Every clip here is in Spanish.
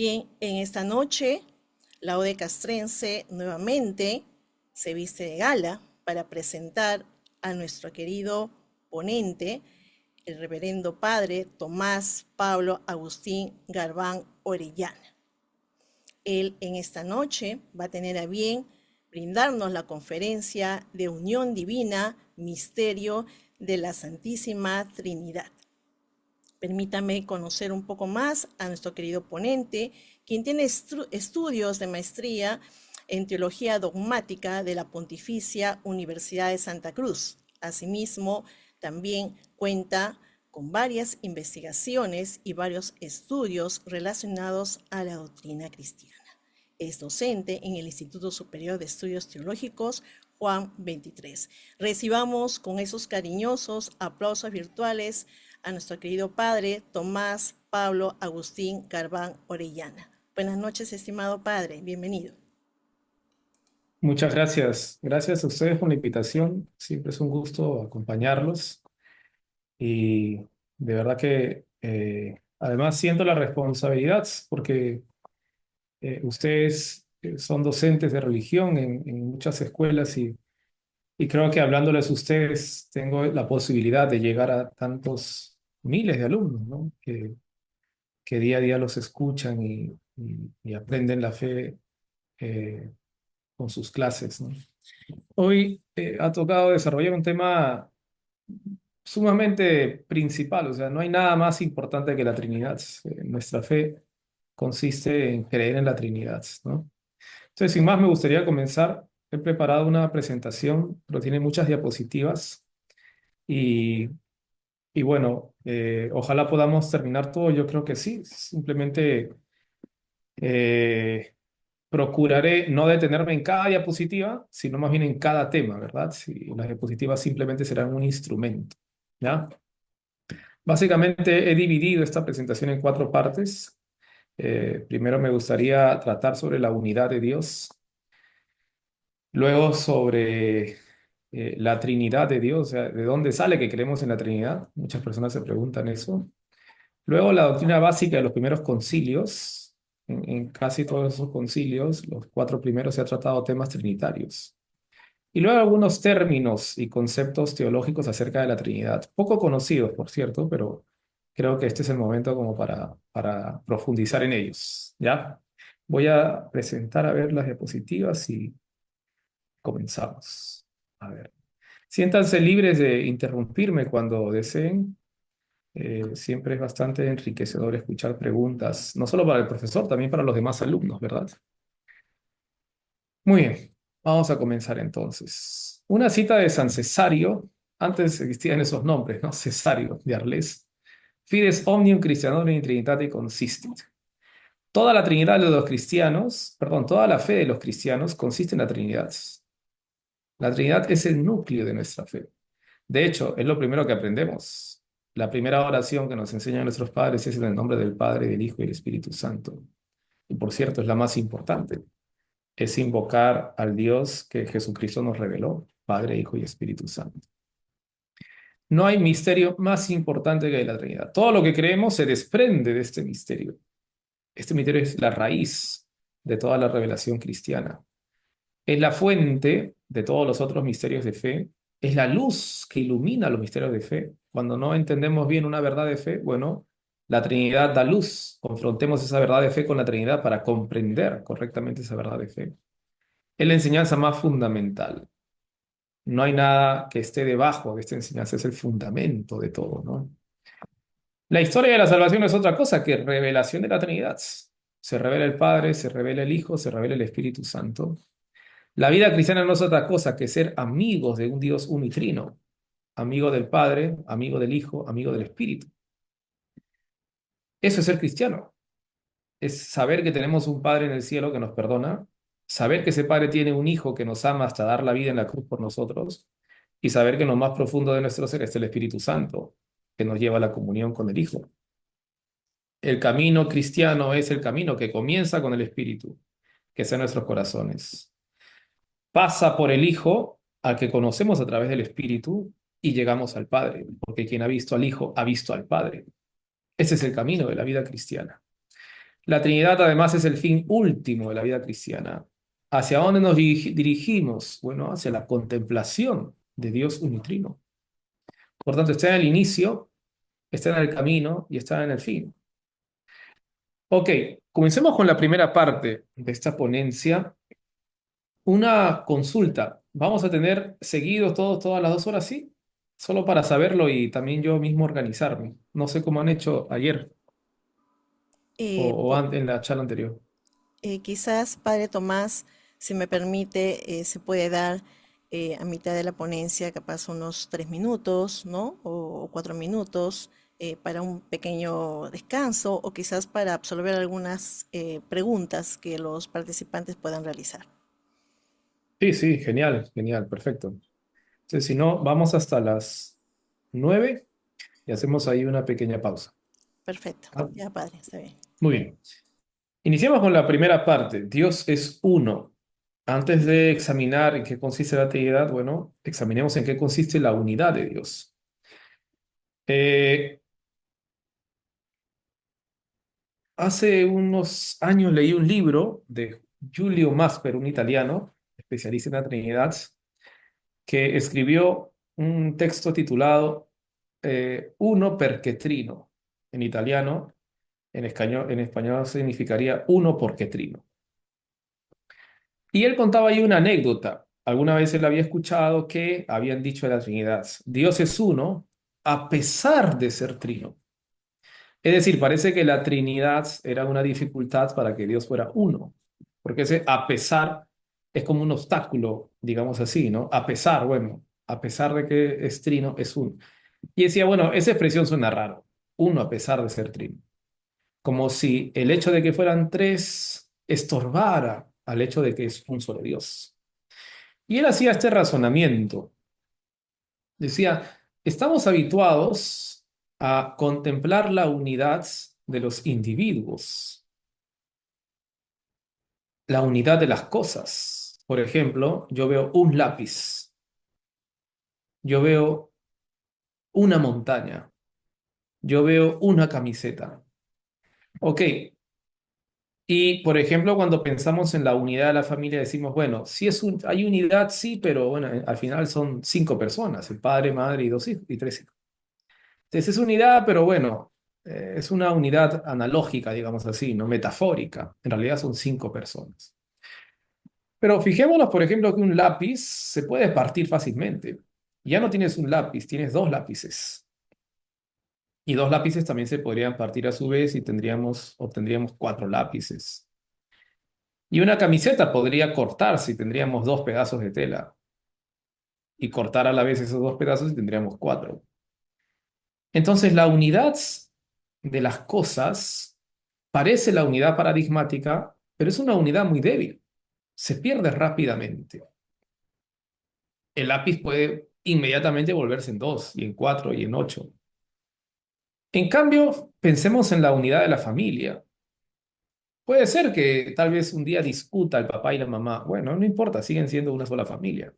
Bien, en esta noche, la Ode Castrense nuevamente se viste de gala para presentar a nuestro querido ponente, el reverendo padre Tomás Pablo Agustín Garbán Orellana. Él en esta noche va a tener a bien brindarnos la conferencia de Unión Divina, Misterio de la Santísima Trinidad. Permítame conocer un poco más a nuestro querido ponente, quien tiene estudios de maestría en Teología Dogmática de la Pontificia Universidad de Santa Cruz. Asimismo, también cuenta con varias investigaciones y varios estudios relacionados a la doctrina cristiana. Es docente en el Instituto Superior de Estudios Teológicos Juan 23. Recibamos con esos cariñosos aplausos virtuales a nuestro querido padre Tomás Pablo Agustín Garbán Orellana. Buenas noches, estimado padre, bienvenido. Muchas gracias. Gracias a ustedes por la invitación. Siempre es un gusto acompañarlos y de verdad que además siento la responsabilidad porque ustedes son docentes de religión en muchas escuelas y creo que hablándoles a ustedes tengo la posibilidad de llegar a tantos miles de alumnos, ¿no? Que día a día los escuchan y aprenden la fe con sus clases, ¿no? Hoy ha tocado desarrollar un tema sumamente principal, o sea, no hay nada más importante que la Trinidad. Nuestra fe consiste en creer en la Trinidad, ¿no? Entonces, sin más, me gustaría comenzar. He preparado una presentación, pero tiene muchas diapositivas y, y bueno, ojalá podamos terminar todo. Yo creo que sí, simplemente eh, procuraré no detenerme en cada diapositiva, sino más bien en cada tema, ¿verdad? Si las diapositivas simplemente serán un instrumento, ¿ya? Básicamente he dividido esta presentación en cuatro partes. Primero me gustaría tratar sobre la unidad de Dios, luego sobre la Trinidad de Dios, o sea, ¿de dónde sale que creemos en la Trinidad? Muchas personas se preguntan eso. Luego la doctrina básica de los primeros concilios. En casi todos esos concilios, los cuatro primeros se ha tratado temas trinitarios. Y luego algunos términos y conceptos teológicos acerca de la Trinidad, poco conocidos, por cierto, pero creo que este es el momento como para profundizar en ellos, ¿ya? Voy a presentar a ver las diapositivas y comenzamos. A ver. Siéntanse libres de interrumpirme cuando deseen. Siempre es bastante enriquecedor escuchar preguntas, no solo para el profesor, también para los demás alumnos, ¿verdad? Muy bien, vamos a comenzar entonces. Una cita de San Cesario, antes existían esos nombres, ¿no? Cesario de Arles. Fides omnium Christianorum in Trinitate consistit. Toda la Trinidad de los cristianos, perdón, toda la fe de los cristianos consiste en la Trinidad. La Trinidad es el núcleo de nuestra fe. De hecho, es lo primero que aprendemos. La primera oración que nos enseñan nuestros padres es en el nombre del Padre, del Hijo y del Espíritu Santo. Y por cierto, es la más importante. Es invocar al Dios que Jesucristo nos reveló, Padre, Hijo y Espíritu Santo. No hay misterio más importante que la Trinidad. Todo lo que creemos se desprende de este misterio. Este misterio es la raíz de toda la revelación cristiana. Es la fuente de todos los otros misterios de fe. Es la luz que ilumina los misterios de fe. Cuando no entendemos bien una verdad de fe, bueno, la Trinidad da luz. Confrontemos esa verdad de fe con la Trinidad para comprender correctamente esa verdad de fe. Es la enseñanza más fundamental. No hay nada que esté debajo de esta enseñanza, es el fundamento de todo, ¿no? La historia de la salvación no es otra cosa que revelación de la Trinidad. Se revela el Padre, se revela el Hijo, se revela el Espíritu Santo. La vida cristiana no es otra cosa que ser amigos de un Dios unitrino, amigo del Padre, amigo del Hijo, amigo del Espíritu. Eso es ser cristiano. Es saber que tenemos un Padre en el cielo que nos perdona, saber que ese Padre tiene un Hijo que nos ama hasta dar la vida en la cruz por nosotros, y saber que en lo más profundo de nuestro ser está el Espíritu Santo, que nos lleva a la comunión con el Hijo. El camino cristiano es el camino que comienza con el Espíritu, que está en nuestros corazones. Pasa por el Hijo, al que conocemos a través del Espíritu, y llegamos al Padre, porque quien ha visto al Hijo ha visto al Padre. Ese es el camino de la vida cristiana. La Trinidad además es el fin último de la vida cristiana. ¿Hacia dónde nos dirigimos? Bueno, hacia la contemplación de Dios unitrino. Por tanto, está en el inicio, está en el camino y está en el fin. Ok, comencemos con la primera parte de esta ponencia. Una consulta. ¿Vamos a tener seguidos todas las 2 horas? Sí, solo para saberlo y también yo mismo organizarme. No sé cómo han hecho ayer Eh, po- en la charla anterior. Quizás, Padre Tomás, si me permite, se puede dar a mitad de la ponencia, capaz unos 3 minutos, ¿no? O 4 minutos para un pequeño descanso o quizás para absolver algunas preguntas que los participantes puedan realizar. Sí, sí, genial, genial, perfecto. Entonces, si no, vamos hasta las 9 y hacemos ahí una pequeña pausa. Perfecto. Ah, Ya, Padre, está bien. muy bien. Iniciamos con la primera parte. Dios es uno. Antes de examinar en qué consiste la Trinidad, bueno, examinemos en qué consiste la unidad de Dios. Eh, Hace unos años leí un libro de Giulio Masper, un italiano, especialista en la Trinidad, que escribió un texto titulado Uno perché trino, en italiano. En español significaría uno porque trino. Y él contaba ahí una anécdota. Alguna vez él había escuchado que habían dicho de la Trinidad, Dios es uno a pesar de ser trino. Es decir, parece que la Trinidad era una dificultad para que Dios fuera uno, porque ese a pesar es como un obstáculo, digamos así, ¿no? A pesar, bueno, a pesar de que es trino, es uno. Y decía, bueno, esa expresión suena raro, uno a pesar de ser trino, como si el hecho de que fueran tres estorbara al hecho de que es un solo Dios. Y él hacía este razonamiento. Decía, estamos habituados a contemplar la unidad de los individuos, la unidad de las cosas. Por ejemplo, yo veo un lápiz, yo veo una montaña, yo veo una camiseta. Ok, y por ejemplo, cuando pensamos en la unidad de la familia, decimos, bueno, sí hay unidad, sí, pero bueno, al final son 5 personas, el padre, madre y 2 hijos y 3 hijos. Entonces es unidad, pero bueno, es una unidad analógica, digamos así, no metafórica. En realidad son 5 personas. Pero fijémonos, por ejemplo, que un lápiz se puede partir fácilmente. Ya no tienes un lápiz, tienes 2 lápices. Y 2 lápices también se podrían partir a su vez y obtendríamos 4 lápices. Y una camiseta podría cortarse y tendríamos 2 pedazos de tela. Y cortar a la vez esos 2 pedazos y tendríamos 4. Entonces, la unidad de las cosas parece la unidad paradigmática, pero es una unidad muy débil. Se pierde rápidamente. El lápiz puede inmediatamente volverse en 2, y en 4, y en 8. En cambio, pensemos en la unidad de la familia. Puede ser que tal vez un día discuta el papá y la mamá. Bueno, no importa, siguen siendo una sola familia.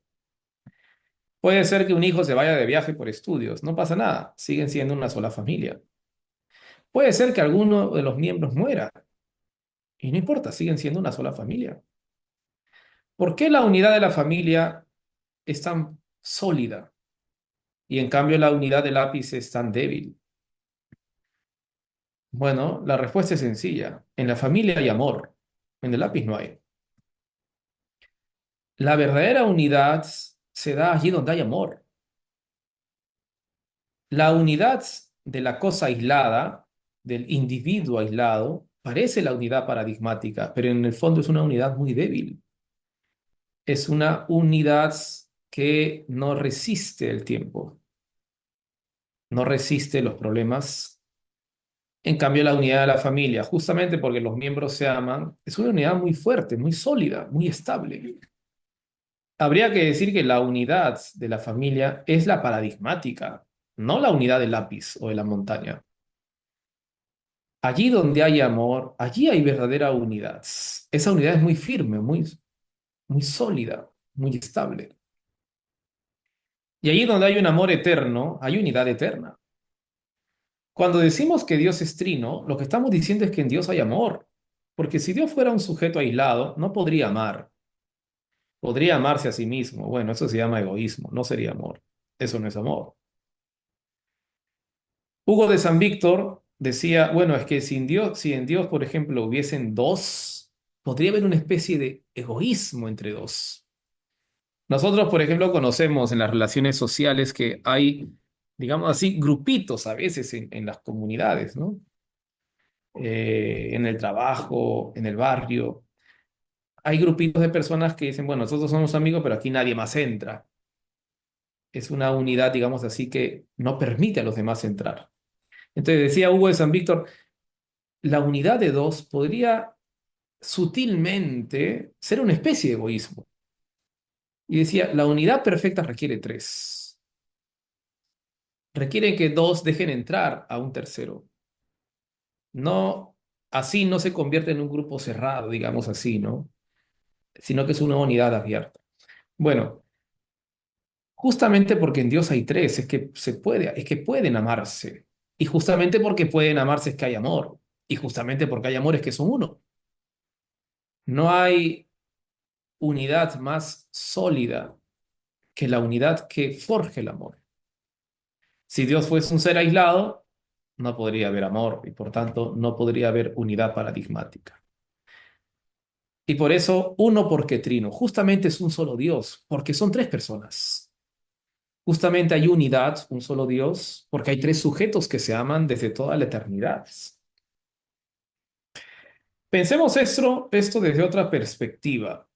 Puede ser que un hijo se vaya de viaje por estudios. No pasa nada, siguen siendo una sola familia. Puede ser que alguno de los miembros muera. Y no importa, siguen siendo una sola familia. ¿Por qué la unidad de la familia es tan sólida y en cambio la unidad del lápiz es tan débil? Bueno, la respuesta es sencilla. En la familia hay amor, en el lápiz no hay. La verdadera unidad se da allí donde hay amor. La unidad de la cosa aislada, del individuo aislado, parece la unidad paradigmática, pero en el fondo es una unidad muy débil. Es una unidad que no resiste el tiempo, no resiste los problemas. En cambio, la unidad de la familia, justamente porque los miembros se aman, es una unidad muy fuerte, muy sólida, muy estable. Habría que decir que la unidad de la familia es la paradigmática, no la unidad del lápiz o de la montaña. Allí donde hay amor, allí hay verdadera unidad. Esa unidad es muy firme, muy sólida, muy estable. Y allí donde hay un amor eterno, hay unidad eterna. Cuando decimos que Dios es trino, lo que estamos diciendo es que en Dios hay amor. Porque si Dios fuera un sujeto aislado, no podría amar. Podría amarse a sí mismo. Bueno, eso se llama egoísmo, no sería amor. Eso no es amor. Hugo de San Víctor decía, bueno, es que sin Dios, si en Dios, por ejemplo, hubiesen dos, podría haber una especie de egoísmo entre dos. Nosotros, por ejemplo, conocemos en las relaciones sociales que hay, digamos así, grupitos a veces en las comunidades, ¿no? En el trabajo, en el barrio. Hay grupitos de personas que dicen, bueno, nosotros somos amigos, pero aquí nadie más entra. Es una unidad, digamos así, que no permite a los demás entrar. Entonces decía Hugo de San Víctor, la unidad de dos podría sutilmente ser una especie de egoísmo. Y decía, la unidad perfecta requiere tres. Requiere que dos dejen entrar a un tercero. No, así no se convierte en un grupo cerrado, digamos así, ¿no? Sino que es una unidad abierta. Bueno, justamente porque en Dios hay tres, es que se puede, es que pueden amarse. Y justamente porque pueden amarse es que hay amor. Y justamente porque hay amor es que son uno. No hay unidad más sólida que la unidad que forja el amor. Si Dios fuese un ser aislado, no podría haber amor y por tanto no podría haber unidad paradigmática. Y por eso, uno porque trino, justamente es un solo Dios, porque son tres personas. Justamente hay unidad, un solo Dios, porque hay tres sujetos que se aman desde toda la eternidad. Pensemos esto desde otra perspectiva,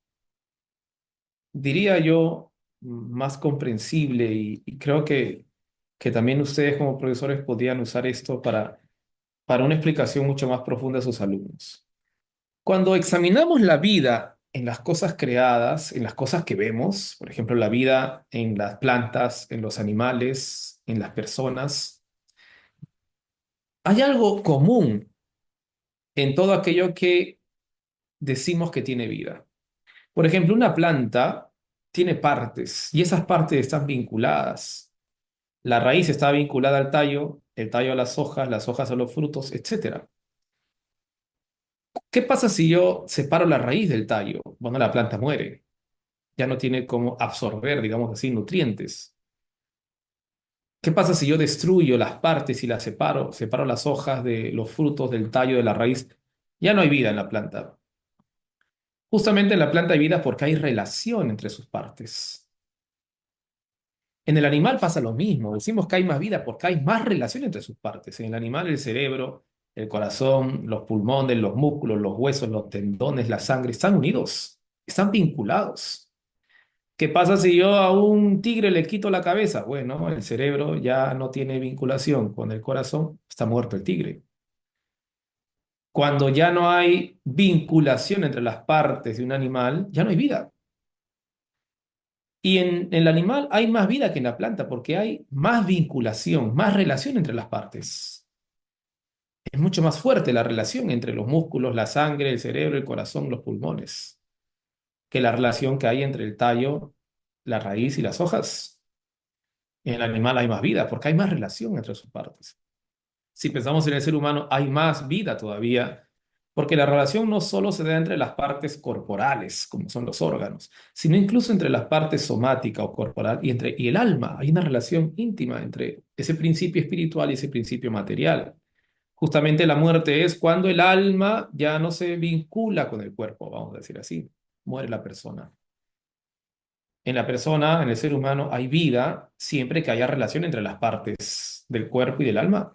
diría yo, más comprensible y creo que también ustedes como profesores podrían usar esto para una explicación mucho más profunda a sus alumnos. Cuando examinamos la vida en las cosas creadas, en las cosas que vemos, por ejemplo, la vida en las plantas, en los animales, en las personas, hay algo común en todo aquello que decimos que tiene vida. Por ejemplo, una planta tiene partes y esas partes están vinculadas. La raíz está vinculada al tallo, el tallo a las hojas a los frutos, etcétera. ¿Qué pasa si yo separo la raíz del tallo? Bueno, la planta muere. Ya no tiene cómo absorber, digamos así, nutrientes. ¿Qué pasa si yo destruyo las partes y las separo, separo las hojas de los frutos del tallo de la raíz? Ya no hay vida en la planta. Justamente en la planta hay vida porque hay relación entre sus partes. En el animal pasa lo mismo. Decimos que hay más vida porque hay más relación entre sus partes. En el animal, el cerebro, el corazón, los pulmones, los músculos, los huesos, los tendones, la sangre, están unidos, están vinculados. ¿Qué pasa si yo a un tigre le quito la cabeza? Bueno, el cerebro ya no tiene vinculación con el corazón, está muerto el tigre. Cuando ya no hay vinculación entre las partes de un animal, ya no hay vida. Y en el animal hay más vida que en la planta porque hay más vinculación, más relación entre las partes. Es mucho más fuerte la relación entre los músculos, la sangre, el cerebro, el corazón, los pulmones, que la relación que hay entre el tallo, la raíz y las hojas. En el animal hay más vida porque hay más relación entre sus partes. Si pensamos en el ser humano, hay más vida todavía, porque la relación no solo se da entre las partes corporales, como son los órganos, sino incluso entre las partes somática o corporal y el alma. Hay una relación íntima entre ese principio espiritual y ese principio material. Justamente la muerte es cuando el alma ya no se vincula con el cuerpo, vamos a decir así. Muere la persona. En la persona, en el ser humano, hay vida siempre que haya relación entre las partes del cuerpo y del alma.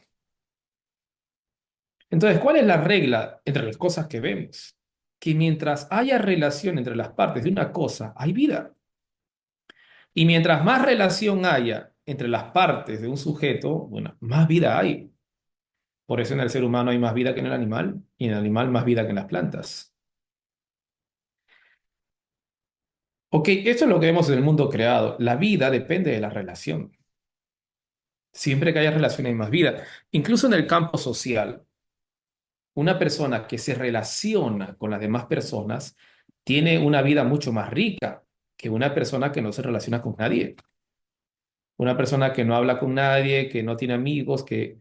Entonces, ¿cuál es la regla entre las cosas que vemos? Que mientras haya relación entre las partes de una cosa, hay vida. Y mientras más relación haya entre las partes de un sujeto, bueno, más vida hay. Por eso en el ser humano hay más vida que en el animal y en el animal más vida que en las plantas. Ok, esto es lo que vemos en el mundo creado. La vida depende de la relación. Siempre que haya relación hay más vida. Incluso en el campo social. Una persona que se relaciona con las demás personas tiene una vida mucho más rica que una persona que no se relaciona con nadie. Una persona que no habla con nadie, que no tiene amigos, que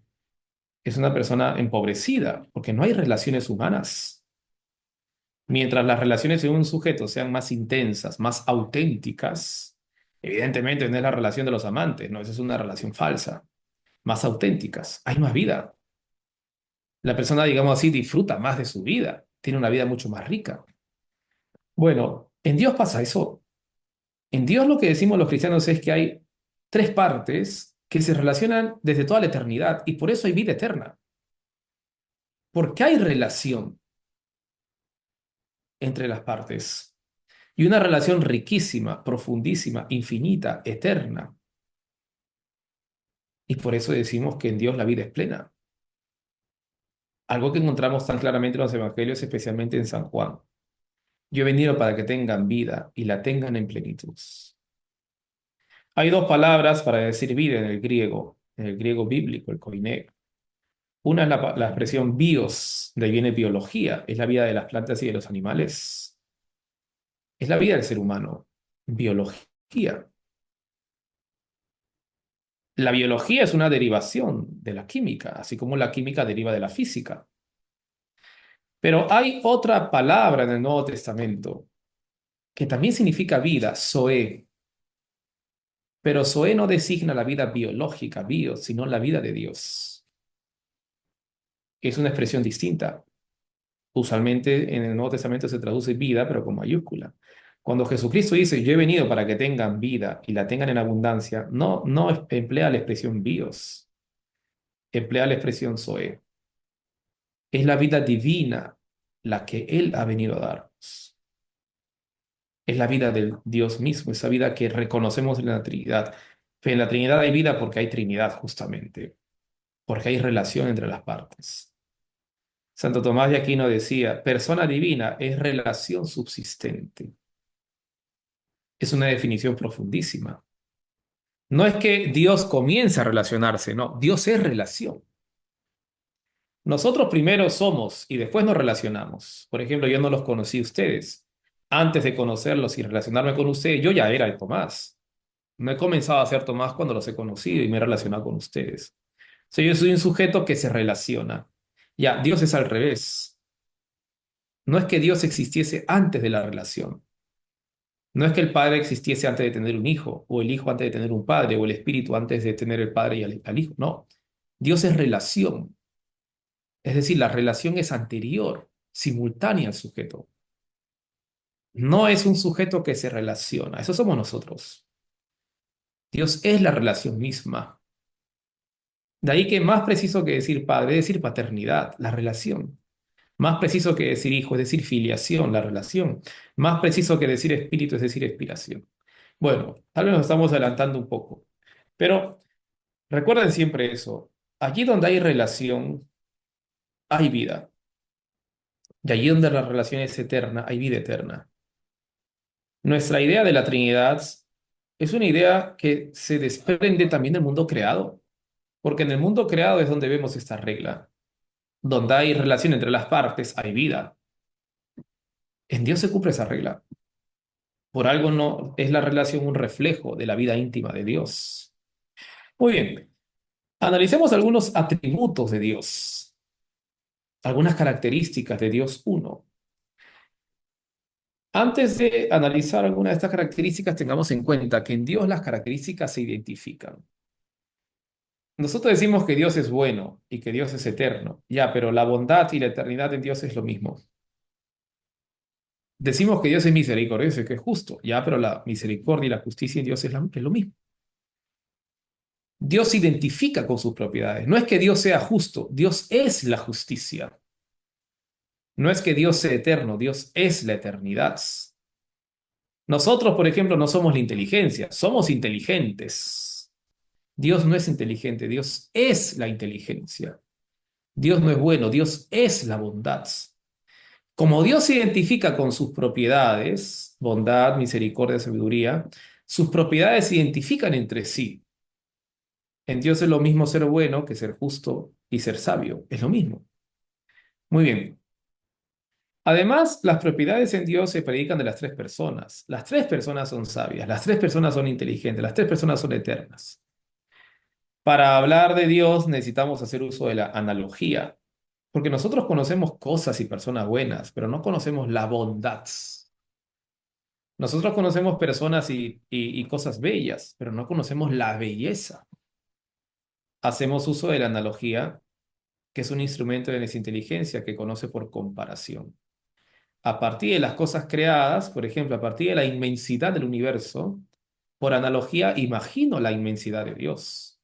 es una persona empobrecida, porque no hay relaciones humanas. Mientras las relaciones en un sujeto sean más intensas, más auténticas, evidentemente no es la relación de los amantes, no, esa es una relación falsa, más auténticas, hay más vida. La persona, digamos así, disfruta más de su vida, tiene una vida mucho más rica. Bueno, en Dios pasa eso. En Dios lo que decimos los cristianos es que hay tres partes que se relacionan desde toda la eternidad y por eso hay vida eterna. Porque hay relación entre las partes y una relación riquísima, profundísima, infinita, eterna. Y por eso decimos que en Dios la vida es plena. Algo que encontramos tan claramente en los evangelios, especialmente en San Juan. Yo he venido para que tengan vida y la tengan en plenitud. Hay dos palabras para decir vida en el griego bíblico, el koiné. Una es la expresión bios, de ahí viene biología, es la vida de las plantas y de los animales. Es la vida del ser humano, biología. La biología es una derivación de la química, así como la química deriva de la física. Pero hay otra palabra en el Nuevo Testamento que también significa vida, zoe. Pero zoe no designa la vida biológica, bios, sino la vida de Dios. Es una expresión distinta. Usualmente en el Nuevo Testamento se traduce vida, pero con mayúscula. Cuando Jesucristo dice, yo he venido para que tengan vida y la tengan en abundancia, no emplea la expresión bios, emplea la expresión zoe. Es la vida divina la que Él ha venido a darnos. Es la vida del Dios mismo, esa vida que reconocemos en la Trinidad. En la Trinidad hay vida porque hay Trinidad, justamente, porque hay relación entre las partes. Santo Tomás de Aquino decía, persona divina es relación subsistente. Es una definición profundísima. No es que Dios comience a relacionarse, no, Dios es relación. Nosotros primero somos y después nos relacionamos. Por ejemplo, yo no los conocí a ustedes. Antes de conocerlos y relacionarme con ustedes, yo ya era el Tomás. No he comenzado a ser Tomás cuando los he conocido y me he relacionado con ustedes. O sea, yo soy un sujeto que se relaciona. Ya, Dios es al revés. No es que Dios existiese antes de la relación. No es que el padre existiese antes de tener un hijo, o el hijo antes de tener un padre, o el espíritu antes de tener el padre y al hijo. No. Dios es relación. Es decir, la relación es anterior, simultánea al sujeto. No es un sujeto que se relaciona. Eso somos nosotros. Dios es la relación misma. De ahí que más preciso que decir padre es decir paternidad, la relación. Más preciso que decir hijo es decir filiación, la relación. Más preciso que decir espíritu es decir expiración. Bueno, tal vez nos estamos adelantando un poco, pero recuerden siempre eso. Allí donde hay relación, hay vida. Y allí donde la relación es eterna, hay vida eterna. Nuestra idea de la Trinidad es una idea que se desprende también del mundo creado, porque en el mundo creado es donde vemos esta regla. Donde hay relación entre las partes, hay vida. En Dios se cumple esa regla. Por algo no es la relación un reflejo de la vida íntima de Dios. Muy bien, analicemos algunos atributos de Dios, algunas características de Dios uno. Antes de analizar alguna de estas características, tengamos en cuenta que en Dios las características se identifican. Nosotros decimos que Dios es bueno y que Dios es eterno, ya, pero la bondad y la eternidad en Dios es lo mismo. Decimos que Dios es misericordioso y que es justo, ya, pero la misericordia y la justicia en Dios es lo mismo. Dios se identifica con sus propiedades. No es que Dios sea justo, Dios es la justicia. No es que Dios sea eterno, Dios es la eternidad. Nosotros, por ejemplo, no somos la inteligencia, somos inteligentes. Dios no es inteligente, Dios es la inteligencia. Dios no es bueno, Dios es la bondad. Como Dios se identifica con sus propiedades, bondad, misericordia, sabiduría, sus propiedades se identifican entre sí. En Dios es lo mismo ser bueno que ser justo y ser sabio. Es lo mismo. Muy bien. Además, las propiedades en Dios se predican de las tres personas. Las tres personas son sabias, las tres personas son inteligentes, las tres personas son eternas. Para hablar de Dios necesitamos hacer uso de la analogía. Porque nosotros conocemos cosas y personas buenas, pero no conocemos la bondad. Nosotros conocemos personas y cosas bellas, pero no conocemos la belleza. Hacemos uso de la analogía, que es un instrumento de nuestra inteligencia que conoce por comparación. A partir de las cosas creadas, por ejemplo, a partir de la inmensidad del universo, por analogía, imagino la inmensidad de Dios.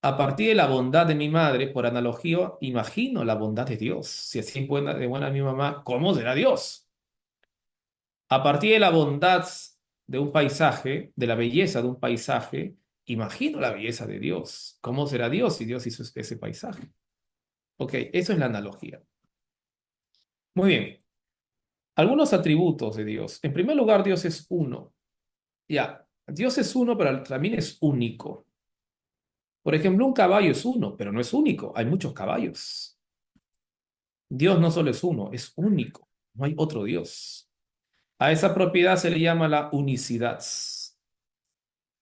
A partir de la bondad de mi madre, por analogía, imagino la bondad de Dios. Si así es buena, de buena mi mamá, ¿cómo será Dios? A partir de la bondad de un paisaje, de la belleza de un paisaje, imagino la belleza de Dios. ¿Cómo será Dios si Dios hizo ese paisaje? Ok, eso es la analogía. Muy bien. Algunos atributos de Dios. En primer lugar, Dios es uno. Ya, Dios es uno, pero también es único. Por ejemplo, un caballo es uno, pero no es único. Hay muchos caballos. Dios no solo es uno, es único. No hay otro Dios. A esa propiedad se le llama la unicidad.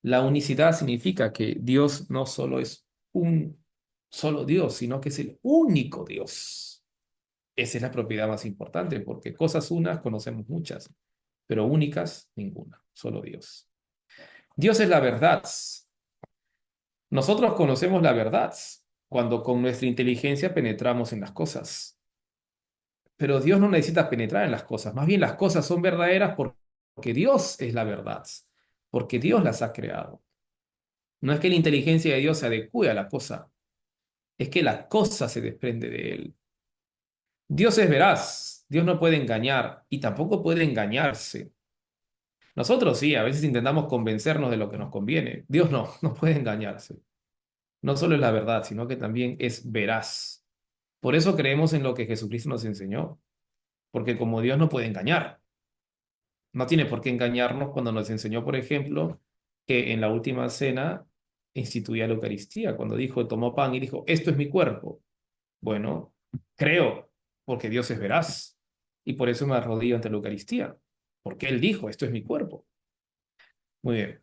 La unicidad significa que Dios no solo es un solo Dios, sino que es el único Dios. Esa es la propiedad más importante, porque cosas unas conocemos muchas, pero únicas ninguna, solo Dios. Dios es la verdad. Nosotros conocemos la verdad cuando con nuestra inteligencia penetramos en las cosas, pero Dios no necesita penetrar en las cosas, más bien las cosas son verdaderas porque Dios es la verdad, porque Dios las ha creado. No es que la inteligencia de Dios se adecue a la cosa, es que la cosa se desprende de él. Dios es veraz, Dios no puede engañar y tampoco puede engañarse. Nosotros sí, a veces intentamos convencernos de lo que nos conviene. Dios no, no puede engañarse. No solo es la verdad, sino que también es veraz. Por eso creemos en lo que Jesucristo nos enseñó, porque como Dios no puede engañar, no tiene por qué engañarnos cuando nos enseñó, por ejemplo, que en la última cena instituía la Eucaristía, cuando dijo, tomó pan y dijo, esto es mi cuerpo. Bueno, creo, porque Dios es veraz, y por eso me arrodillo ante la Eucaristía, porque Él dijo, esto es mi cuerpo. Muy bien.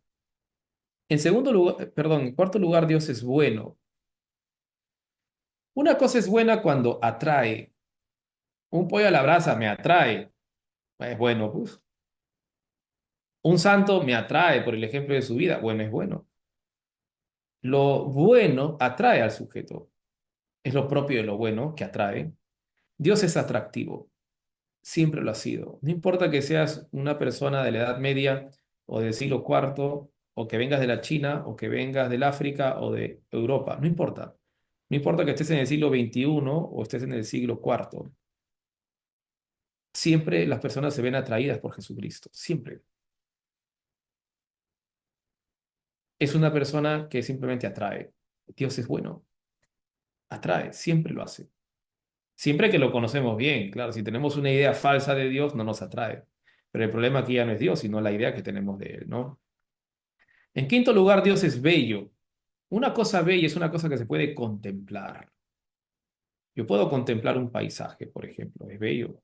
En segundo lugar, perdón, en cuarto lugar, Dios es bueno. Una cosa es buena cuando atrae. Un pollo a la brasa me atrae. Es bueno, pues. Un santo me atrae por el ejemplo de su vida. Bueno, es bueno. Lo bueno atrae al sujeto. Es lo propio de lo bueno que atrae. Dios es atractivo. Siempre lo ha sido. No importa que seas una persona de la Edad Media o del siglo cuarto, o que vengas de la China, o que vengas del África o de Europa. No importa. No importa que estés en el siglo XXI o estés en el siglo cuarto. Siempre las personas se ven atraídas por Jesucristo. Siempre. Es una persona que simplemente atrae. Dios es bueno. Atrae. Siempre lo hace. Siempre que lo conocemos bien. Claro, si tenemos una idea falsa de Dios, no nos atrae. Pero el problema aquí ya no es Dios, sino la idea que tenemos de Él, ¿no? En quinto lugar, Dios es bello. Una cosa bella es una cosa que se puede contemplar. Yo puedo contemplar un paisaje, por ejemplo, es bello.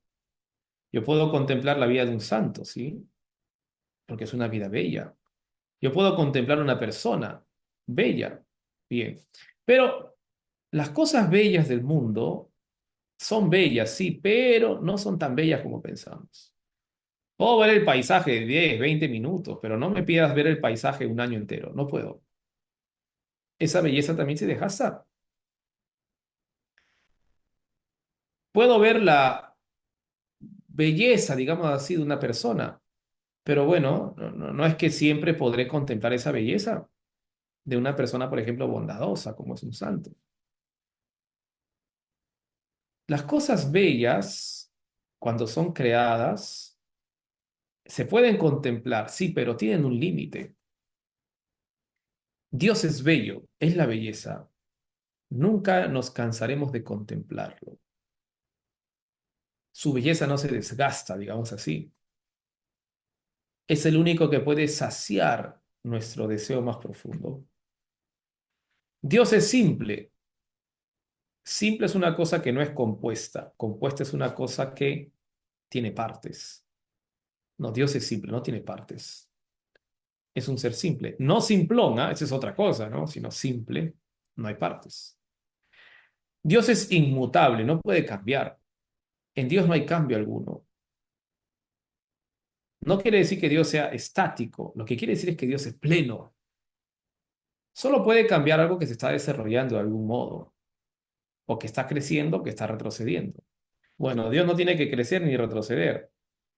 Yo puedo contemplar la vida de un santo, ¿sí? Porque es una vida bella. Yo puedo contemplar una persona bella, bien. Pero las cosas bellas del mundo son bellas, sí, pero no son tan bellas como pensamos. Puedo ver el paisaje de 10, 20 minutos, pero no me pidas ver el paisaje un año entero. No puedo. Esa belleza también se desgasta. Puedo ver la belleza, digamos así, de una persona, pero bueno, no es que siempre podré contemplar esa belleza de una persona, por ejemplo, bondadosa, como es un santo. Las cosas bellas, cuando son creadas, se pueden contemplar, sí, pero tienen un límite. Dios es bello, es la belleza. Nunca nos cansaremos de contemplarlo. Su belleza no se desgasta, digamos así. Es el único que puede saciar nuestro deseo más profundo. Dios es simple. Simple es una cosa que no es compuesta. Compuesta es una cosa que tiene partes. No, Dios es simple, no tiene partes. Es un ser simple. No simplón, esa es otra cosa, ¿no? Sino simple, no hay partes. Dios es inmutable, no puede cambiar. En Dios no hay cambio alguno. No quiere decir que Dios sea estático, lo que quiere decir es que Dios es pleno. Solo puede cambiar algo que se está desarrollando de algún modo, o que está creciendo, o que está retrocediendo. Bueno, Dios no tiene que crecer ni retroceder.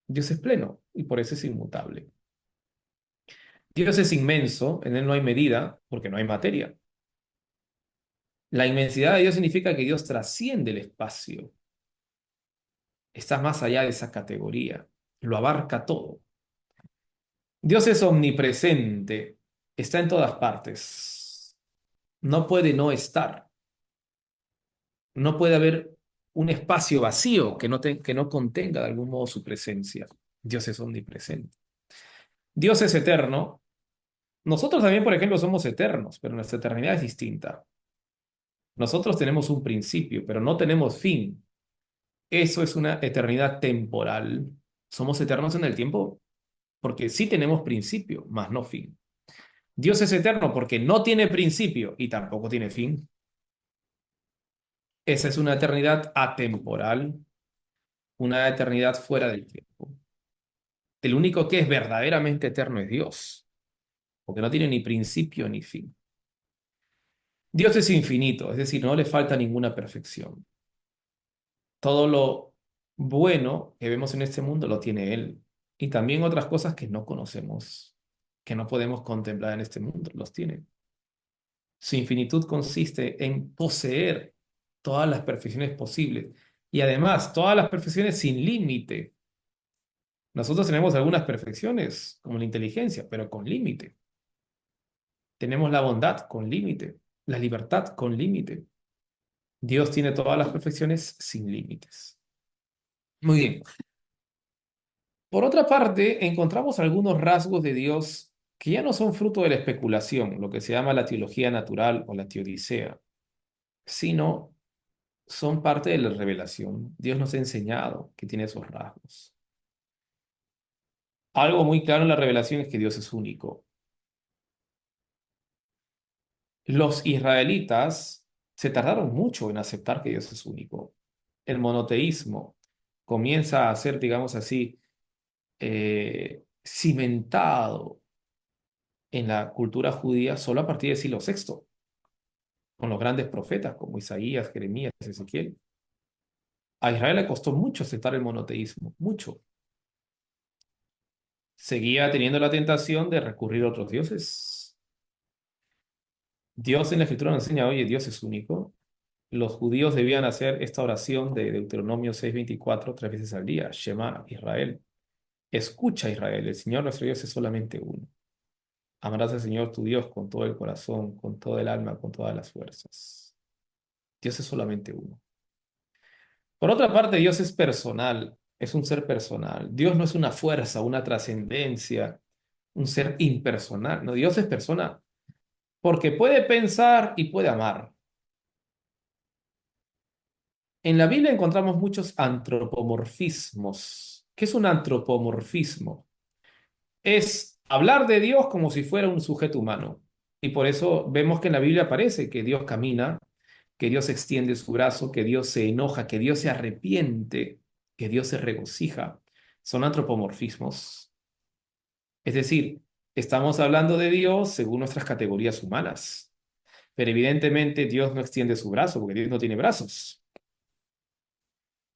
Dios es pleno y por eso es inmutable. Dios es inmenso, en Él no hay medida, porque no hay materia. La inmensidad de Dios significa que Dios trasciende el espacio, está más allá de esa categoría, lo abarca todo. Dios es omnipresente, está en todas partes, no puede no estar, no puede haber un espacio vacío que no contenga de algún modo su presencia. Dios es omnipresente. Dios es eterno. Nosotros también, por ejemplo, somos eternos, pero nuestra eternidad es distinta. Nosotros tenemos un principio, pero no tenemos fin. Eso es una eternidad temporal. Somos eternos en el tiempo porque sí tenemos principio, mas no fin. Dios es eterno porque no tiene principio y tampoco tiene fin. Esa es una eternidad atemporal, una eternidad fuera del tiempo. El único que es verdaderamente eterno es Dios, porque no tiene ni principio ni fin. Dios es infinito, es decir, no le falta ninguna perfección. Todo lo bueno que vemos en este mundo lo tiene Él. Y también otras cosas que no conocemos, que no podemos contemplar en este mundo, los tiene. Su infinitud consiste en poseer todas las perfecciones posibles y además todas las perfecciones sin límite. Nosotros tenemos algunas perfecciones, como la inteligencia, pero con límite. Tenemos la bondad con límite, la libertad con límite. Dios tiene todas las perfecciones sin límites. Muy bien. Por otra parte, encontramos algunos rasgos de Dios que ya no son fruto de la especulación, lo que se llama la teología natural o la teodicea, sino son parte de la revelación. Dios nos ha enseñado que tiene esos rasgos. Algo muy claro en la revelación es que Dios es único. Los israelitas se tardaron mucho en aceptar que Dios es único. El monoteísmo comienza a ser, digamos así, cimentado en la cultura judía solo a partir del siglo sexto, con los grandes profetas como Isaías, Jeremías, Ezequiel. A Israel le costó mucho aceptar el monoteísmo, mucho. Seguía teniendo la tentación de recurrir a otros dioses. Dios en la Escritura nos enseña, oye, Dios es único. Los judíos debían hacer esta oración de Deuteronomio 6:24 tres veces al día. Shema Israel. Escucha Israel, el Señor nuestro Dios es solamente uno. Amarás al Señor tu Dios con todo el corazón, con todo el alma, con todas las fuerzas. Dios es solamente uno. Por otra parte, Dios es personal, es un ser personal. Dios no es una fuerza, una trascendencia, un ser impersonal. No, Dios es persona porque puede pensar y puede amar. En la Biblia encontramos muchos antropomorfismos. ¿Qué es un antropomorfismo? Es hablar de Dios como si fuera un sujeto humano. Y por eso vemos que en la Biblia aparece que Dios camina, que Dios extiende su brazo, que Dios se enoja, que Dios se arrepiente, que Dios se regocija. Son antropomorfismos. Es decir, estamos hablando de Dios según nuestras categorías humanas. Pero evidentemente Dios no extiende su brazo porque Dios no tiene brazos.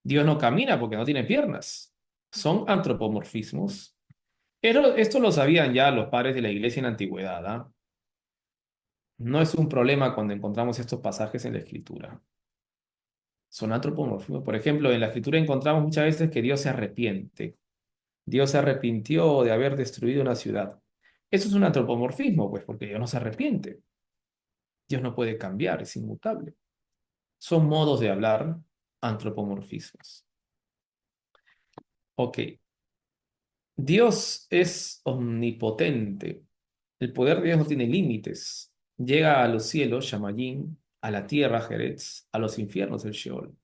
Dios no camina porque no tiene piernas. Son antropomorfismos. Pero esto lo sabían ya los padres de la iglesia en la antigüedad, ¿ah? No es un problema cuando encontramos estos pasajes en la escritura. Son antropomorfismos. Por ejemplo, en la escritura encontramos muchas veces que Dios se arrepiente. Dios se arrepintió de haber destruido una ciudad. Eso es un antropomorfismo, pues, porque Dios no se arrepiente. Dios no puede cambiar, es inmutable. Son modos de hablar antropomorfismos. Ok, Dios es omnipotente. El poder de Dios no tiene límites. Llega a los cielos, Shamayim, a la tierra, Jerez, a los infiernos, el Sheol.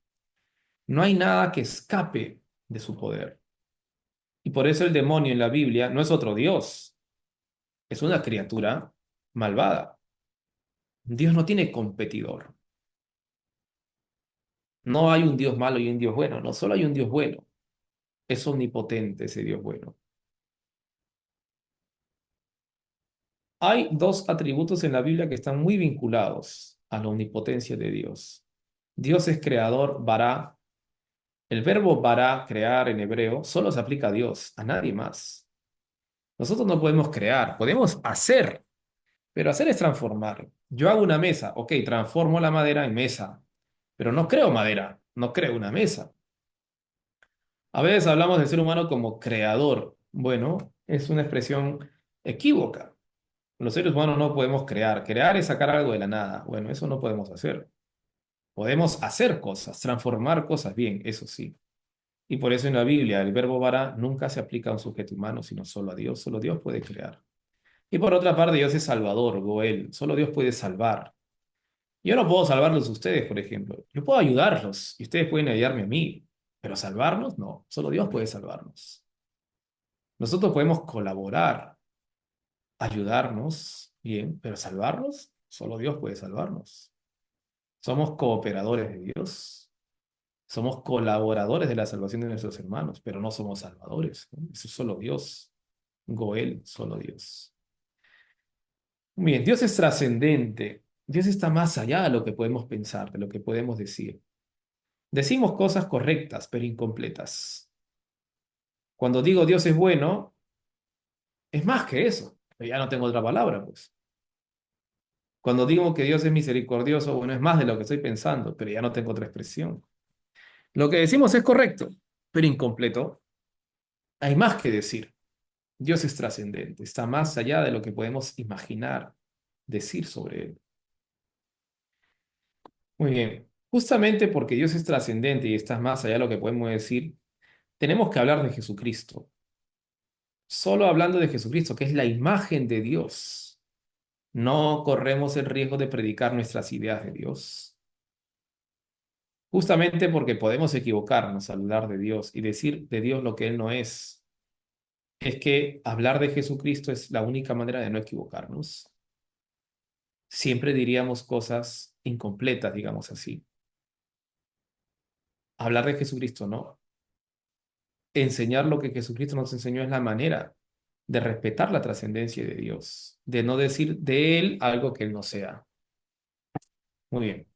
No hay nada que escape de su poder. Y por eso el demonio en la Biblia no es otro Dios, es una criatura malvada. Dios no tiene competidor. No hay un Dios malo y un Dios bueno, no solo hay un Dios bueno, es omnipotente ese Dios bueno. Hay dos atributos en la Biblia que están muy vinculados a la omnipotencia de Dios. Dios es creador, bará. El verbo bará, crear en hebreo, solo se aplica a Dios, a nadie más. Nosotros no podemos crear, podemos hacer, pero hacer es transformar. Yo hago una mesa, ok, transformo la madera en mesa, pero no creo madera, no creo una mesa. A veces hablamos del ser humano como creador. Bueno, es una expresión equívoca. Los seres humanos no podemos crear. Crear es sacar algo de la nada. Bueno, eso no podemos hacer. Podemos hacer cosas, transformar cosas bien, eso sí. Y por eso en la Biblia el verbo bara nunca se aplica a un sujeto humano, sino solo a Dios. Solo Dios puede crear. Y por otra parte, Dios es salvador, Goel. Solo Dios puede salvar. Yo no puedo salvarlos a ustedes, por ejemplo. Yo puedo ayudarlos y ustedes pueden ayudarme a mí. Pero salvarnos, no. Solo Dios puede salvarnos. Nosotros podemos colaborar, ayudarnos, bien, pero salvarnos, solo Dios puede salvarnos. Somos cooperadores de Dios. Somos colaboradores de la salvación de nuestros hermanos, pero no somos salvadores, ¿no? Eso es solo Dios. Goel, solo Dios. Bien, Dios es trascendente. Dios está más allá de lo que podemos pensar, de lo que podemos decir. Decimos cosas correctas, pero incompletas. Cuando digo Dios es bueno, es más que eso. Pero ya no tengo otra palabra, pues. Cuando digo que Dios es misericordioso, bueno, es más de lo que estoy pensando, pero ya no tengo otra expresión. Lo que decimos es correcto, pero incompleto. Hay más que decir. Dios es trascendente, está más allá de lo que podemos imaginar, decir sobre él. Muy bien. Justamente porque Dios es trascendente y está más allá de lo que podemos decir, tenemos que hablar de Jesucristo. Solo hablando de Jesucristo, que es la imagen de Dios, no corremos el riesgo de predicar nuestras ideas de Dios. Justamente porque podemos equivocarnos al hablar de Dios y decir de Dios lo que Él no es. Es que hablar de Jesucristo es la única manera de no equivocarnos. Siempre diríamos cosas incompletas, digamos así. Hablar de Jesucristo no. Enseñar lo que Jesucristo nos enseñó es la manera de respetar la trascendencia de Dios, de no decir de Él algo que Él no sea. Muy bien.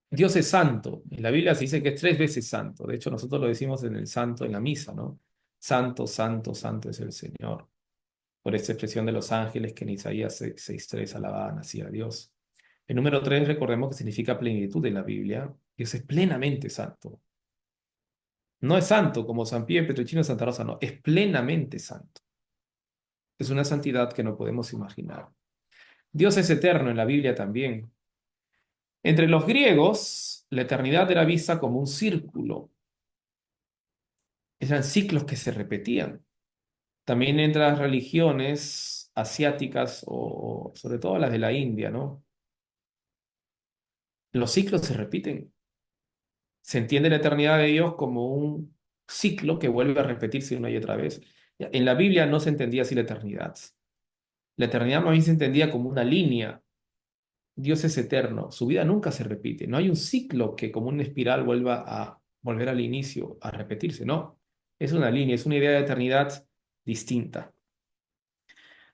Dios es santo. En la Biblia se dice que es tres veces santo. De hecho, nosotros lo decimos en el santo, en la misa, ¿no? Santo, santo, santo es el Señor. Por esta expresión de los ángeles que en Isaías 6:3 alababan así a Dios. El número 3 recordemos que significa plenitud en la Biblia. Dios es plenamente santo. No es santo como San Pío, Petrechino, Santa Rosa, no, es plenamente santo. Es una santidad que no podemos imaginar. Dios es eterno en la Biblia también. Entre los griegos, la eternidad era vista como un círculo. Eran ciclos que se repetían. También entre las religiones asiáticas o sobre todo las de la India, ¿no? Los ciclos se repiten. Se entiende la eternidad de Dios como un ciclo que vuelve a repetirse una y otra vez. En la Biblia no se entendía así la eternidad. La eternidad más bien se entendía como una línea. Dios es eterno, su vida nunca se repite. No hay un ciclo que como una espiral vuelva a volver al inicio, a repetirse. No, es una línea, es una idea de eternidad distinta.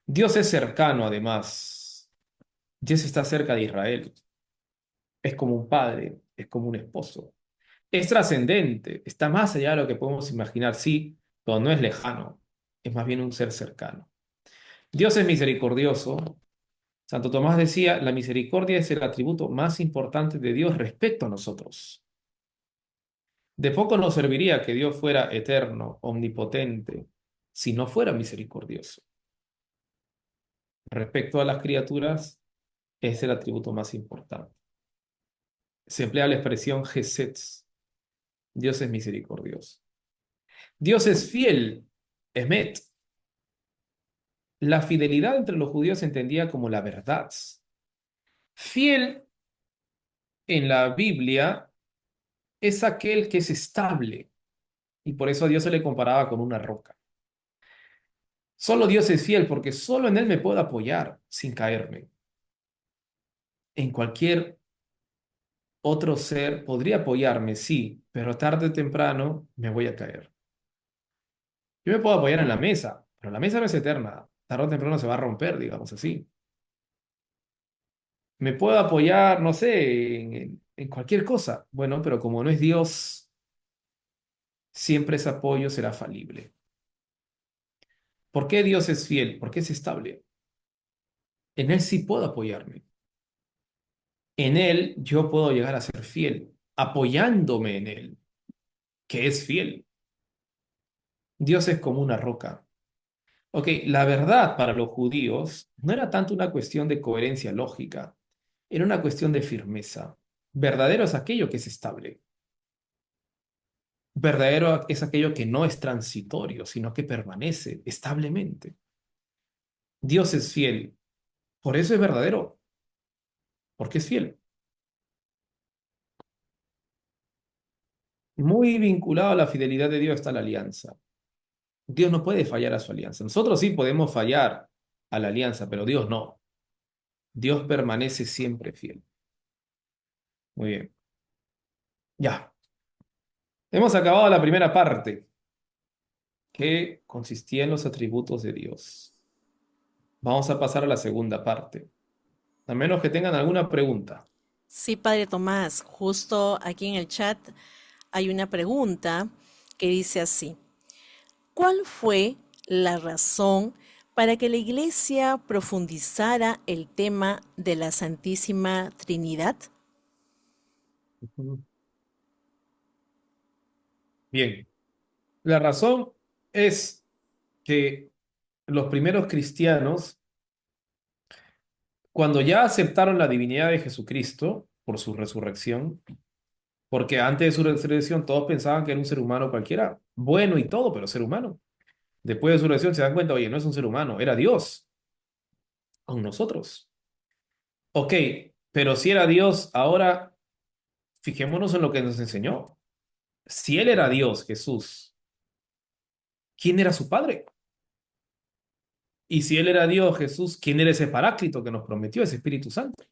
Dios es cercano además. Dios está cerca de Israel. Es como un padre, es como un esposo. Es trascendente, está más allá de lo que podemos imaginar, sí, pero no es lejano, es más bien un ser cercano. Dios es misericordioso. Santo Tomás decía, la misericordia es el atributo más importante de Dios respecto a nosotros. De poco nos serviría que Dios fuera eterno, omnipotente, si no fuera misericordioso. Respecto a las criaturas, es el atributo más importante. Se emplea la expresión Gesed. Dios es misericordioso. Dios es fiel, Emet. La fidelidad entre los judíos se entendía como la verdad. Fiel en la Biblia es aquel que es estable y por eso a Dios se le comparaba con una roca. Solo Dios es fiel porque solo en Él me puedo apoyar sin caerme. En cualquier otro ser podría apoyarme, sí, pero tarde o temprano me voy a caer. Yo me puedo apoyar en la mesa, pero la mesa no es eterna. Tarde o temprano se va a romper, digamos así. Me puedo apoyar, no sé, en cualquier cosa. Bueno, pero como no es Dios, siempre ese apoyo será falible. ¿Por qué Dios es fiel? Porque es estable. En Él sí puedo apoyarme. En Él yo puedo llegar a ser fiel, apoyándome en Él, que es fiel. Dios es como una roca. Ok, la verdad para los judíos no era tanto una cuestión de coherencia lógica, era una cuestión de firmeza. Verdadero es aquello que es estable. Verdadero es aquello que no es transitorio, sino que permanece establemente. Dios es fiel, por eso es verdadero, porque es fiel. Muy vinculado a la fidelidad de Dios está la alianza. Dios no puede fallar a su alianza. Nosotros sí podemos fallar a la alianza, pero Dios no. Dios permanece siempre fiel. Muy bien. Ya. Hemos acabado la primera parte, que consistía en los atributos de Dios. Vamos a pasar a la segunda parte, a menos que tengan alguna pregunta. Sí, Padre Tomás, justo aquí en el chat hay una pregunta que dice así: ¿cuál fue la razón para que la Iglesia profundizara el tema de la Santísima Trinidad? Ujú. Bien, la razón es que los primeros cristianos, cuando ya aceptaron la divinidad de Jesucristo por su resurrección, porque antes de su resurrección todos pensaban que era un ser humano cualquiera, bueno y todo, pero ser humano. Después de su resurrección se dan cuenta, oye, no es un ser humano, era Dios con nosotros. Ok, pero si era Dios, ahora fijémonos en lo que nos enseñó. Si Él era Dios, Jesús, ¿quién era su Padre? Y si Él era Dios, Jesús, ¿quién era ese Paráclito que nos prometió, ese Espíritu Santo?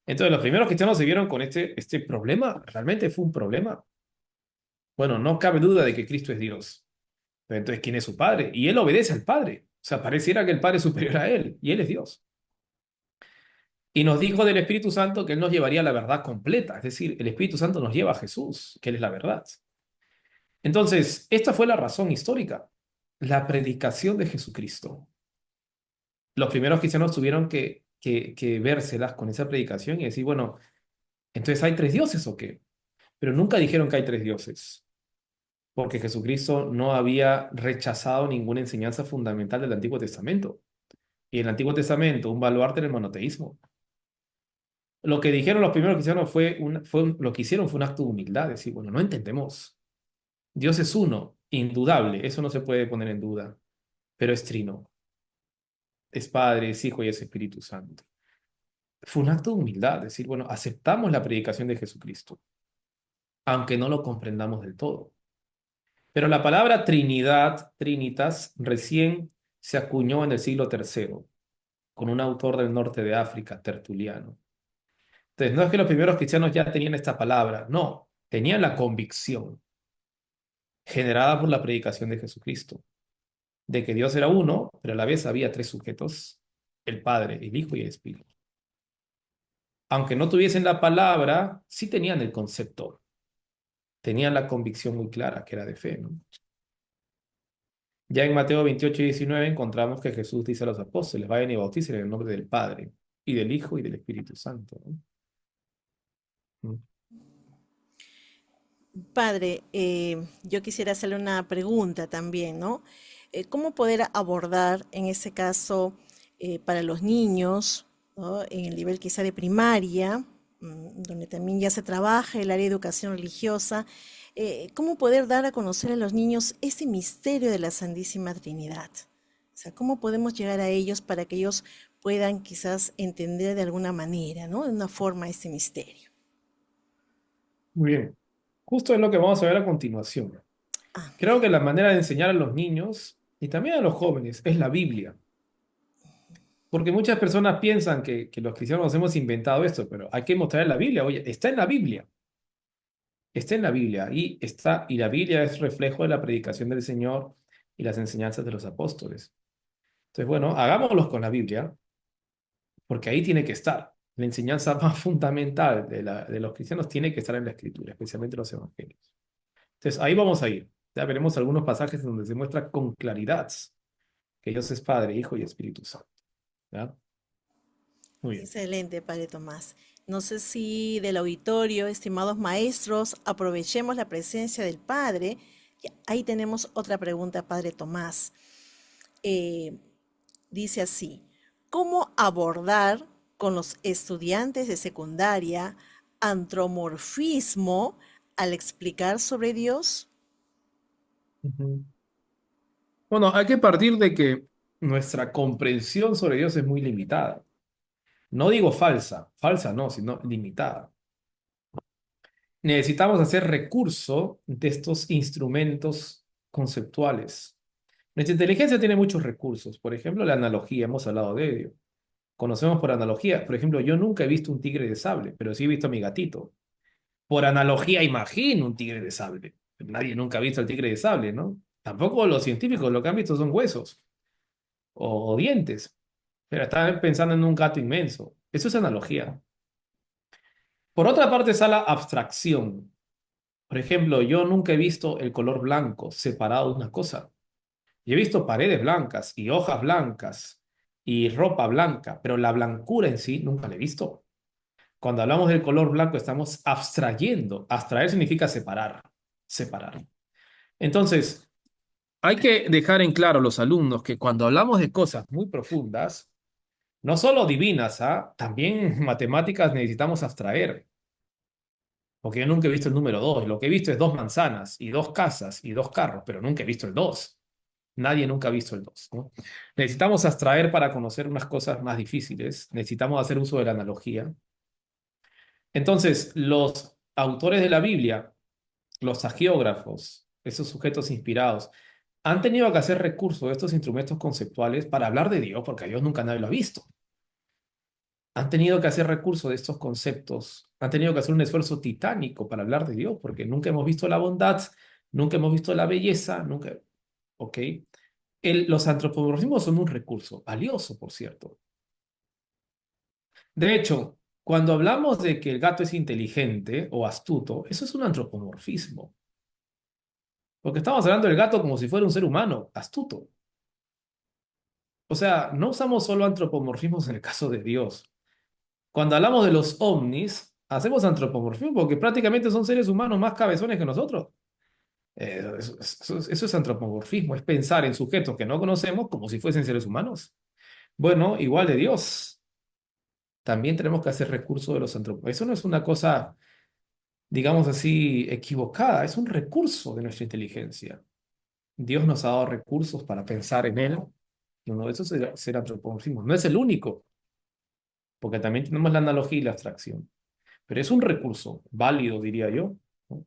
Entonces los primeros cristianos se vieron con este problema. Realmente fue un problema. Bueno, no cabe duda de que Cristo es Dios. Pero entonces, ¿quién es su Padre? Y Él obedece al Padre. O sea, pareciera que el Padre es superior a Él y Él es Dios. Y nos dijo del Espíritu Santo que Él nos llevaría a la verdad completa. Es decir, el Espíritu Santo nos lleva a Jesús, que Él es la verdad. Entonces, esta fue la razón histórica, la predicación de Jesucristo. Los primeros cristianos tuvieron que vérselas con esa predicación y decir, bueno, entonces ¿hay tres dioses o qué? Pero nunca dijeron que hay tres dioses, porque Jesucristo no había rechazado ninguna enseñanza fundamental del Antiguo Testamento. Y en el Antiguo Testamento, un baluarte del monoteísmo. Lo que dijeron los primeros cristianos lo que hicieron fue un acto de humildad, decir, bueno, no entendemos. Dios es uno, indudable, eso no se puede poner en duda, pero es trino, es Padre, es Hijo y es Espíritu Santo. Fue un acto de humildad, decir, bueno, aceptamos la predicación de Jesucristo, aunque no lo comprendamos del todo. Pero la palabra Trinidad, Trinitas, recién se acuñó en el siglo III, con un autor del norte de África, Tertuliano. Entonces, no es que los primeros cristianos ya tenían esta palabra, no, tenían la convicción generada por la predicación de Jesucristo, de que Dios era uno, pero a la vez había tres sujetos, el Padre, el Hijo y el Espíritu. Aunque no tuviesen la palabra, sí tenían el concepto, tenían la convicción muy clara, que era de fe, ¿no? Ya en Mateo 28 y 19 encontramos que Jesús dice a los apóstoles, vayan y bauticen en el nombre del Padre, y del Hijo y del Espíritu Santo, ¿no? Mm. Padre, yo quisiera hacerle una pregunta también, ¿no? ¿Cómo poder abordar en ese caso para los niños, ¿no? En el nivel quizá de primaria, donde también ya se trabaja el área de educación religiosa, cómo poder dar a conocer a los niños ese misterio de la Santísima Trinidad? O sea, ¿cómo podemos llegar a ellos para que ellos puedan quizás entender de alguna manera, ¿no? De una forma ese misterio. Muy bien. Justo es lo que vamos a ver a continuación. Ah, muy Creo bien. que la manera de enseñar a los niños y también a los jóvenes es la Biblia. Porque muchas personas piensan que los cristianos nos hemos inventado esto, pero hay que mostrar en la Biblia. Oye, está en la Biblia. Está en la Biblia. Y está, y la Biblia es reflejo de la predicación del Señor y las enseñanzas de los apóstoles. Entonces, bueno, hagámoslos con la Biblia, porque ahí tiene que estar. La enseñanza más fundamental de los cristianos tiene que estar en la Escritura, especialmente los evangelios. Entonces, ahí vamos a ir. Ya veremos algunos pasajes donde se muestra con claridad que Dios es Padre, Hijo y Espíritu Santo. ¿Ya? Muy bien. Excelente, Padre Tomás. No sé si del auditorio, estimados maestros, aprovechemos la presencia del Padre. Ahí tenemos otra pregunta, Padre Tomás. Eh, Dice así, ¿cómo abordar con los estudiantes de secundaria antropomorfismo al explicar sobre Dios? Ujú. Bueno, hay que partir de que nuestra comprensión sobre Dios es muy limitada. No digo falsa, falsa no, sino limitada. Necesitamos hacer recurso de estos instrumentos conceptuales. Nuestra inteligencia tiene muchos recursos. Por ejemplo, la analogía, hemos hablado de ello. Conocemos por analogía. Por ejemplo, yo nunca he visto un tigre de sable, pero sí he visto a mi gatito. Por analogía, imagino un tigre de sable. Nadie nunca ha visto al tigre de sable, ¿no? Tampoco los científicos lo que han visto son huesos o dientes. Pero están pensando en un gato inmenso. Eso es analogía. Por otra parte está la abstracción. Por ejemplo, yo nunca he visto el color blanco separado de una cosa. Yo he visto paredes blancas y hojas blancas y ropa blanca, pero la blancura en sí nunca la he visto. Cuando hablamos del color blanco estamos abstrayendo. Abstraer significa separar, separar. Entonces, hay que dejar en claro a los alumnos que cuando hablamos de cosas muy profundas, no solo divinas, ¿ah? También en matemáticas necesitamos abstraer. Porque yo nunca he visto el número 2. Lo que he visto es dos manzanas y dos casas y dos carros, pero nunca he visto el 2. Nadie nunca ha visto el 2, ¿no? Necesitamos abstraer para conocer unas cosas más difíciles. Necesitamos hacer uso de la analogía. Entonces, los autores de la Biblia, los agiógrafos, esos sujetos inspirados, han tenido que hacer recurso de estos instrumentos conceptuales para hablar de Dios, porque a Dios nunca nadie lo ha visto. Han tenido que hacer recurso de estos conceptos, han tenido que hacer un esfuerzo titánico para hablar de Dios, porque nunca hemos visto la bondad, nunca hemos visto la belleza, nunca, ¿ok? Los antropomorfismos son un recurso valioso, por cierto. De hecho, cuando hablamos de que el gato es inteligente o astuto, eso es un antropomorfismo, porque estamos hablando del gato como si fuera un ser humano, astuto. O sea, no usamos solo antropomorfismos en el caso de Dios. Cuando hablamos de los ovnis, hacemos antropomorfismo porque prácticamente son seres humanos más cabezones que nosotros. Eso es antropomorfismo, es pensar en sujetos que no conocemos como si fuesen seres humanos. Bueno, igual de Dios. También tenemos que hacer recurso de los antropomorfismos. Eso no es una cosa, digamos así, equivocada, es un recurso de nuestra inteligencia. Dios nos ha dado recursos para pensar en Él. Y uno de esos es ser antropomorfismo. No es el único, porque también tenemos la analogía y la abstracción. Pero es un recurso válido, diría yo, ¿no?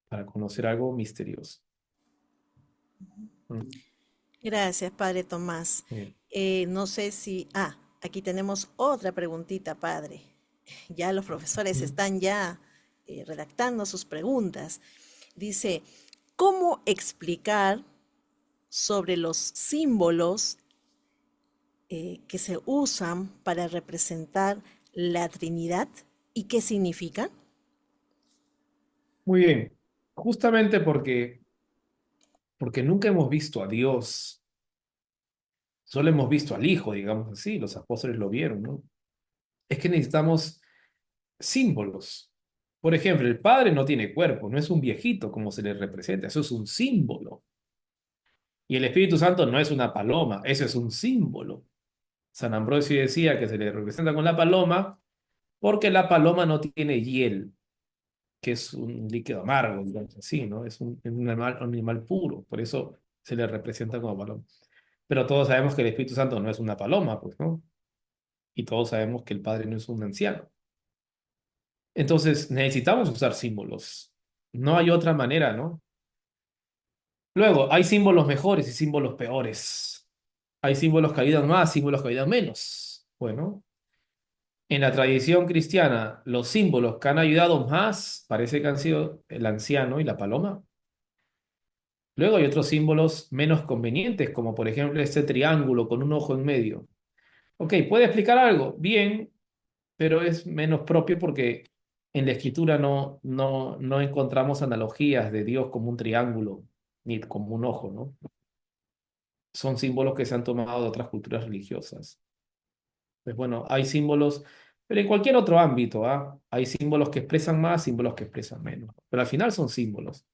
Para conocer algo misterioso. Mm, Gracias, Padre Tomás. bien. No sé si... Ah, aquí tenemos otra preguntita, Padre. Ya los profesores Mm. están ya redactando sus preguntas. Dice, ¿cómo explicar sobre los símbolos que se usan para representar la Trinidad y qué significan? Muy bien. Justamente porque nunca hemos visto a Dios, solo hemos visto al Hijo, digamos así, los apóstoles lo vieron, ¿no? Es que necesitamos símbolos. Por ejemplo, el Padre no tiene cuerpo, no es un viejito como se le representa, eso es un símbolo. Y el Espíritu Santo no es una paloma, eso es un símbolo. San Ambrosio decía que se le representa con la paloma porque la paloma no tiene hiel, que es un líquido amargo, digamos así, ¿no? Es un animal puro, por eso se le representa como paloma. Pero todos sabemos que el Espíritu Santo no es una paloma, pues, ¿no? Y todos sabemos que el Padre no es un anciano. Entonces, necesitamos usar símbolos. No hay otra manera, ¿no? Luego, hay símbolos mejores y símbolos peores. Hay símbolos que ayudan más, símbolos que ayudan menos. Bueno, en la tradición cristiana, los símbolos que han ayudado más parece que han sido el anciano y la paloma. Luego hay otros símbolos menos convenientes, como por ejemplo este triángulo con un ojo en medio. Ok, ¿puede explicar algo? Bien, pero es menos propio porque en la escritura no encontramos analogías de Dios como un triángulo ni como un ojo, ¿no? Son símbolos que se han tomado de otras culturas religiosas. Pues bueno, hay símbolos, pero en cualquier otro ámbito, ¿ah? Hay símbolos que expresan más, símbolos que expresan menos. Pero al final son símbolos,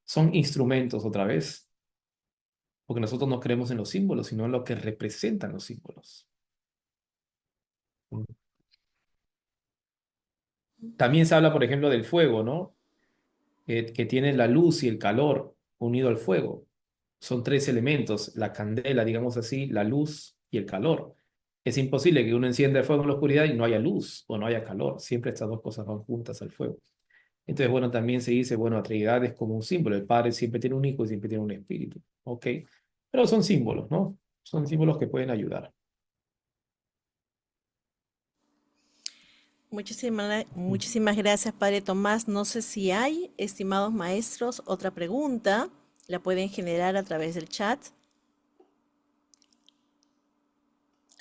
son instrumentos otra vez, porque nosotros no creemos en los símbolos, sino en lo que representan los símbolos. También se habla, por ejemplo, del fuego, ¿no? Que tiene la luz y el calor unido al fuego. Son tres elementos, la candela, digamos así, la luz y el calor. Es imposible que uno encienda el fuego en la oscuridad y no haya luz o no haya calor. Siempre estas dos cosas van juntas al fuego. Entonces, bueno, también se dice, bueno, la Trinidad es como un símbolo. El Padre siempre tiene un hijo y siempre tiene un espíritu. ¿Ok? Pero son símbolos, ¿no? Son símbolos que pueden ayudar. Muchísimas gracias, Padre Tomás. No sé si hay, estimados maestros, otra pregunta. La pueden generar a través del chat.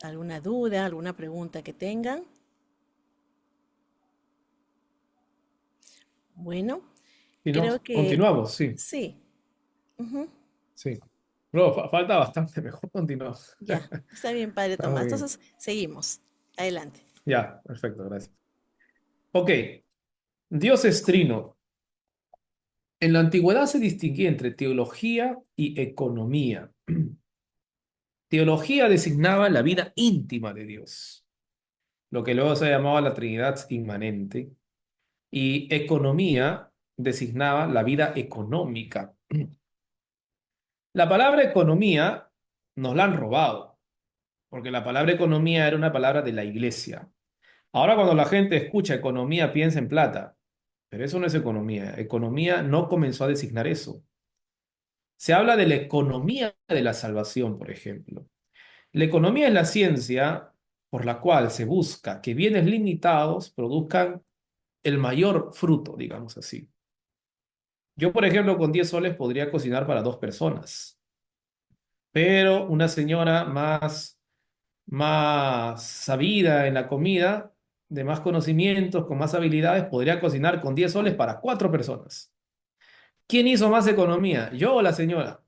¿Alguna duda, alguna pregunta que tengan? Bueno, Si no, creo que continuamos, sí, sí. Ujú. sí. Luego falta bastante, mejor continuamos. Ya, está bien, Padre Está Tomás. muy bien. Entonces, seguimos. Adelante. Ya, perfecto, gracias. Ok, Dios es trino. En la antigüedad se distinguía entre teología y economía. Teología designaba la vida íntima de Dios, lo que luego se llamaba la Trinidad inmanente, y economía designaba la vida económica. La palabra economía nos la han robado, porque la palabra economía era una palabra de la iglesia. Ahora cuando la gente escucha economía piensa en plata, pero eso no es economía. Economía no comenzó a designar eso. Se habla de la economía de la salvación, por ejemplo. La economía es la ciencia por la cual se busca que bienes limitados produzcan el mayor fruto, digamos así. Yo, por ejemplo, con 10 soles podría cocinar para dos personas, pero una señora más sabida en la comida, de más conocimientos, con más habilidades, podría cocinar con 10 soles para cuatro personas. ¿Quién hizo más economía? ¿Yo o la señora?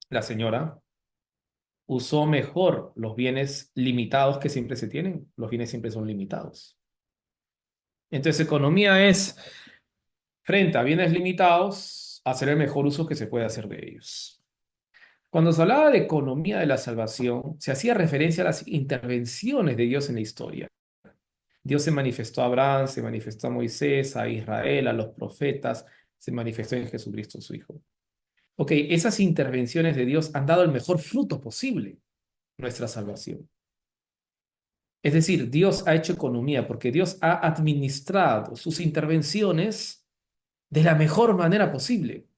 La señora usó mejor los bienes limitados que siempre se tienen. Los bienes siempre son limitados. Entonces, economía es, frente a bienes limitados, hacer el mejor uso que se puede hacer de ellos. Cuando se hablaba de economía de la salvación, se hacía referencia a las intervenciones de Dios en la historia. Dios se manifestó a Abraham, se manifestó a Moisés, a Israel, a los profetas, se manifestó en Jesucristo, su Hijo. Ok, esas intervenciones de Dios han dado el mejor fruto posible, nuestra salvación. Es decir, Dios ha hecho economía porque Dios ha administrado sus intervenciones de la mejor manera posible.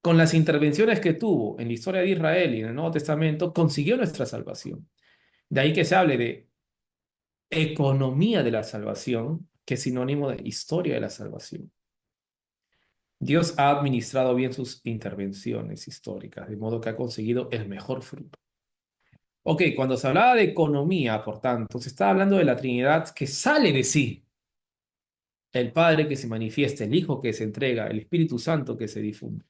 Con las intervenciones que tuvo en la historia de Israel y en el Nuevo Testamento, consiguió nuestra salvación. De ahí que se hable de economía de la salvación, que es sinónimo de historia de la salvación. Dios ha administrado bien sus intervenciones históricas, de modo que ha conseguido el mejor fruto. Ok, cuando se hablaba de economía, por tanto, se está hablando de la Trinidad que sale de sí. El Padre que se manifiesta, el Hijo que se entrega, el Espíritu Santo que se difunde.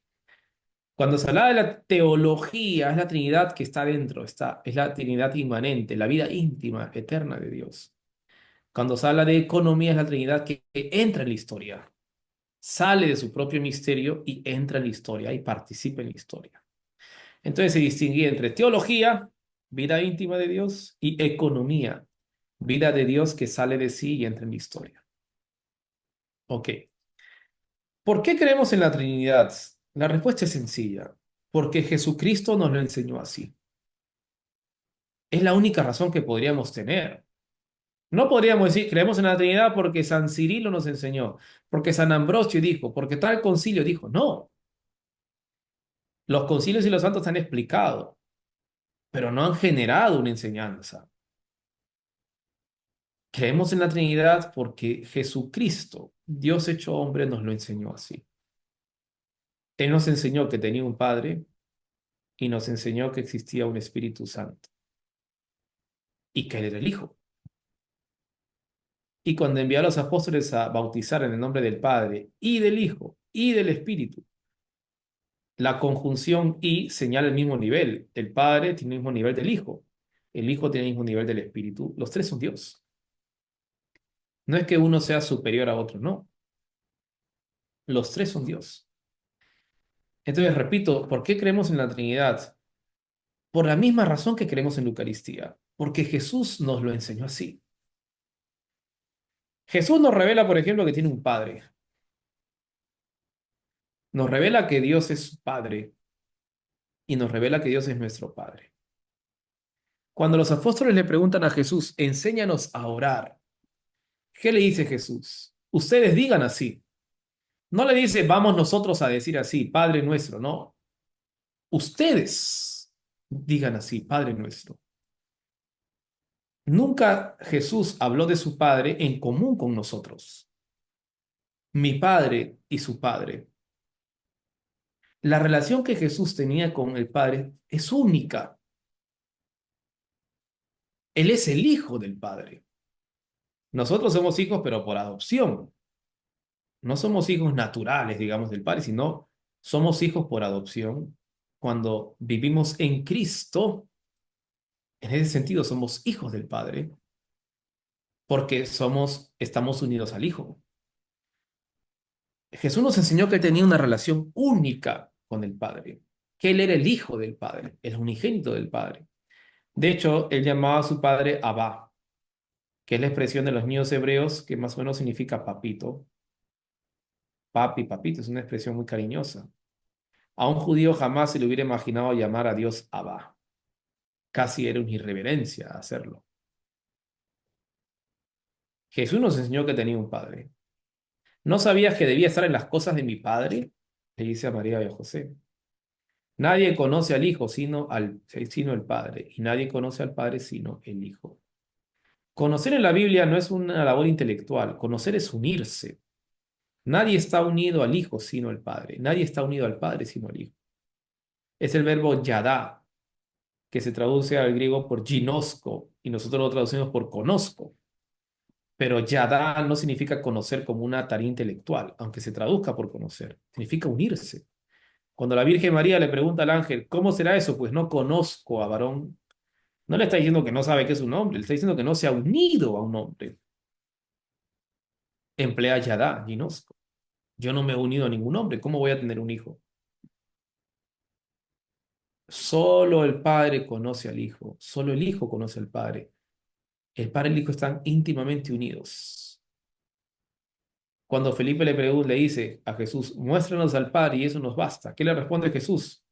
Cuando se habla de la teología, es la Trinidad que está dentro, es la Trinidad inmanente, la vida íntima, eterna de Dios. Cuando se habla de economía, es la Trinidad que entra en la historia, sale de su propio misterio y entra en la historia y participa en la historia. Entonces se distingue entre teología, vida íntima de Dios, y economía, vida de Dios que sale de sí y entra en la historia. Ok. ¿Por qué creemos en la Trinidad? La respuesta es sencilla. Porque Jesucristo nos lo enseñó así. Es la única razón que podríamos tener. No podríamos decir, creemos en la Trinidad porque San Cirilo nos enseñó, porque San Ambrosio dijo, porque tal concilio dijo. No, los concilios y los santos han explicado. pero no han generado una enseñanza. Creemos en la Trinidad porque Jesucristo, Dios hecho hombre, nos lo enseñó así. Él nos enseñó que tenía un Padre y nos enseñó que existía un Espíritu Santo y que Él era el Hijo. Y cuando envió a los apóstoles a bautizar en el nombre del Padre y del Hijo y del Espíritu, la conjunción y señala el mismo nivel. El Padre tiene el mismo nivel del Hijo. El Hijo tiene el mismo nivel del Espíritu. Los tres son Dios. No es que uno sea superior a otro, no. Los tres son Dios. Entonces, repito, ¿por qué creemos en la Trinidad? Por la misma razón que creemos en la Eucaristía. Porque Jesús nos lo enseñó así. Jesús nos revela, por ejemplo, que tiene un Padre. Nos revela que Dios es su Padre y nos revela que Dios es nuestro Padre. Cuando los apóstoles le preguntan a Jesús, enséñanos a orar, ¿qué le dice Jesús? Ustedes digan así. No le dice, vamos nosotros a decir así, Padre nuestro, no. Ustedes digan así, Padre nuestro. Nunca Jesús habló de su Padre en común con nosotros. Mi Padre y su Padre. La relación que Jesús tenía con el Padre es única. Él es el Hijo del Padre. Nosotros somos hijos, pero por adopción. No somos hijos naturales, digamos, del Padre, sino somos hijos por adopción. Cuando vivimos en Cristo, en ese sentido somos hijos del Padre, porque estamos unidos al Hijo. Jesús nos enseñó que él tenía una relación única con el Padre, que él era el Hijo del Padre, el unigénito del Padre. De hecho, él llamaba a su padre Abba, que es la expresión de los niños hebreos que más o menos significa papito. Papi, papito, es una expresión muy cariñosa. A un judío jamás se le hubiera imaginado llamar a Dios Abba. Casi era una irreverencia hacerlo. Jesús nos enseñó que tenía un padre. ¿No sabías que debía estar en las cosas de mi padre? Le dice a María y a José. Nadie conoce al Hijo sino el Padre, y nadie conoce al Padre sino el Hijo. Conocer en la Biblia no es una labor intelectual, conocer es unirse. Nadie está unido al Hijo sino el Padre, nadie está unido al Padre sino el Hijo. Es el verbo yadá, que se traduce al griego por ginosko, y nosotros lo traducimos por conozco. Pero yadá no significa conocer como una tarea intelectual, aunque se traduzca por conocer, significa unirse. Cuando la Virgen María le pregunta al ángel, ¿cómo será eso? Pues no conozco a varón. No le está diciendo que no sabe qué es un hombre, le está diciendo que no se ha unido a un hombre. Emplea yadá, ginosko. Yo no me he unido a ningún hombre, ¿cómo voy a tener un hijo? Solo el Padre conoce al Hijo, solo el Hijo conoce al Padre. El Padre y el Hijo están íntimamente unidos. Cuando Felipe le dice a Jesús, muéstranos al Padre y eso nos basta. ¿Qué le responde Jesús?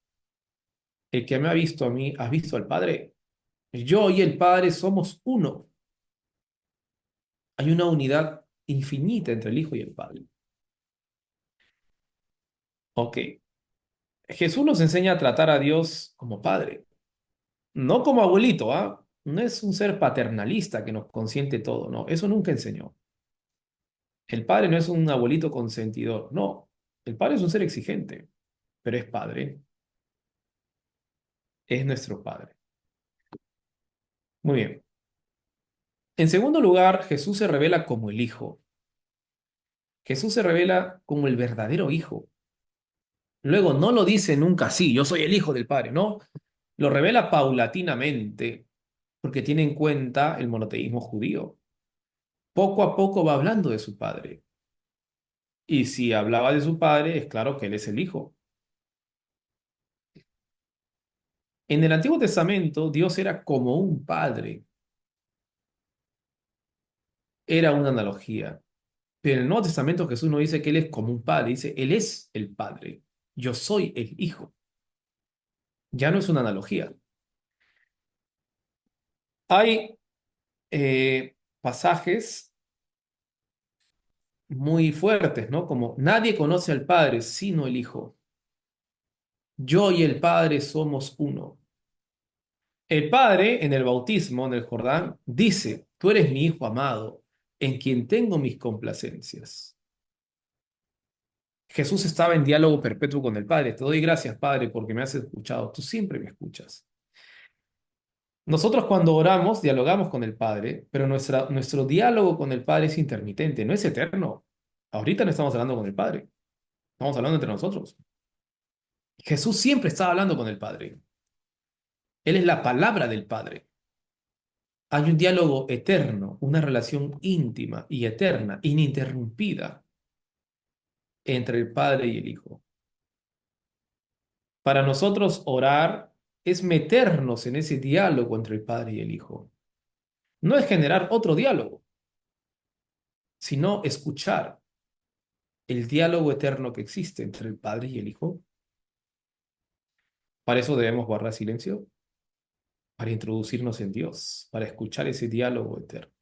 El que me ha visto a mí, has visto al Padre. Yo y el Padre somos uno. Hay una unidad infinita entre el Hijo y el Padre. Ok. Jesús nos enseña a tratar a Dios como Padre, no como abuelito, ¿ah? No es un ser paternalista que nos consiente todo, no. Eso nunca enseñó. El Padre no es un abuelito consentidor, no. El Padre es un ser exigente, pero es Padre, es nuestro Padre. Muy bien. En segundo lugar, Jesús se revela como el Hijo. Jesús se revela como el verdadero Hijo. Luego no lo dice nunca así, yo soy el Hijo del Padre, no. Lo revela paulatinamente, porque tiene en cuenta el monoteísmo judío. Poco a poco va hablando de su Padre. Y si hablaba de su Padre, es claro que Él es el Hijo. En el Antiguo Testamento, Dios era como un padre. Era una analogía. Pero en el Nuevo Testamento Jesús no dice que Él es como un padre, dice, Él es el Padre. Yo soy el Hijo. Ya no es una analogía. Hay pasajes muy fuertes, ¿no? Como nadie conoce al Padre sino el Hijo. Yo y el Padre somos uno. El Padre en el bautismo, en el Jordán, dice, tú eres mi Hijo amado, en quien tengo mis complacencias. Jesús estaba en diálogo perpetuo con el Padre. Te doy gracias, Padre, porque me has escuchado. Tú siempre me escuchas. Nosotros cuando oramos, dialogamos con el Padre, pero nuestro diálogo con el Padre es intermitente, no es eterno. Ahorita no estamos hablando con el Padre, estamos hablando entre nosotros. Jesús siempre estaba hablando con el Padre. Él es la palabra del Padre. Hay un diálogo eterno, una relación íntima y eterna, ininterrumpida entre el Padre y el Hijo. Para nosotros orar es meternos en ese diálogo entre el Padre y el Hijo. No es generar otro diálogo, sino escuchar el diálogo eterno que existe entre el Padre y el Hijo. Para eso debemos guardar silencio, para introducirnos en Dios, para escuchar ese diálogo eterno.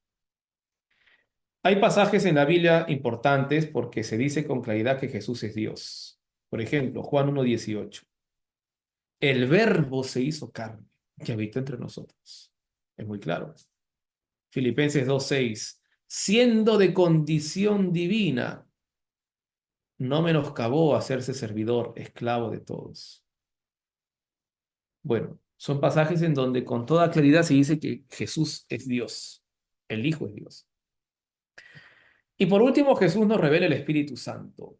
Hay pasajes en la Biblia importantes porque se dice con claridad que Jesús es Dios. Por ejemplo, Juan 1:18. El Verbo se hizo carne y habitó entre nosotros. Es muy claro. Filipenses 2:6. Siendo de condición divina, no menoscabó hacerse servidor, esclavo de todos. Bueno, son pasajes en donde con toda claridad se dice que Jesús es Dios, el Hijo es Dios. Y por último, Jesús nos revela el Espíritu Santo.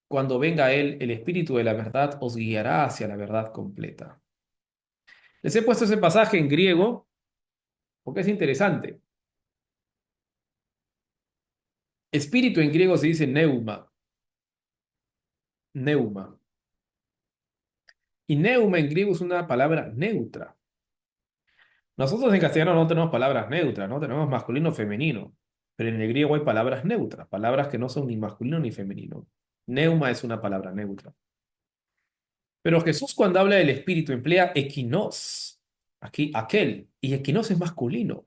Cuando venga Él, el Espíritu de la verdad os guiará hacia la verdad completa. Les he puesto ese pasaje en griego porque es interesante. Espíritu en griego se dice neuma, neuma. Y neuma en griego es una palabra neutra. Nosotros en castellano no tenemos palabras neutras, no tenemos masculino o femenino, pero en el griego hay palabras neutras, palabras que no son ni masculino ni femenino. Neuma es una palabra neutra. Pero Jesús cuando habla del espíritu emplea equinos, aquí aquel, y equinos es masculino.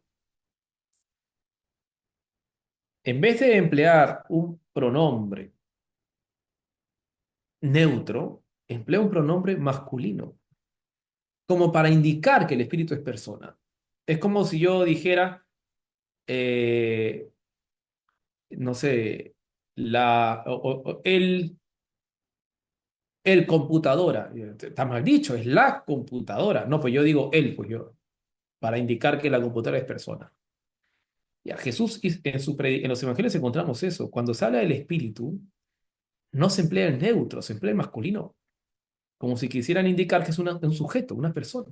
En vez de emplear un pronombre neutro, emplea un pronombre masculino, como para indicar que el espíritu es persona. Es como si yo dijera, eh, no sé, el computadora. Está mal dicho, es la computadora. No, pues yo digo él, pues yo, para indicar que la computadora es persona. Ya, Jesús, en los evangelios encontramos eso. Cuando se habla del espíritu, no se emplea el neutro, se emplea el masculino, como si quisieran indicar que es un sujeto, una persona.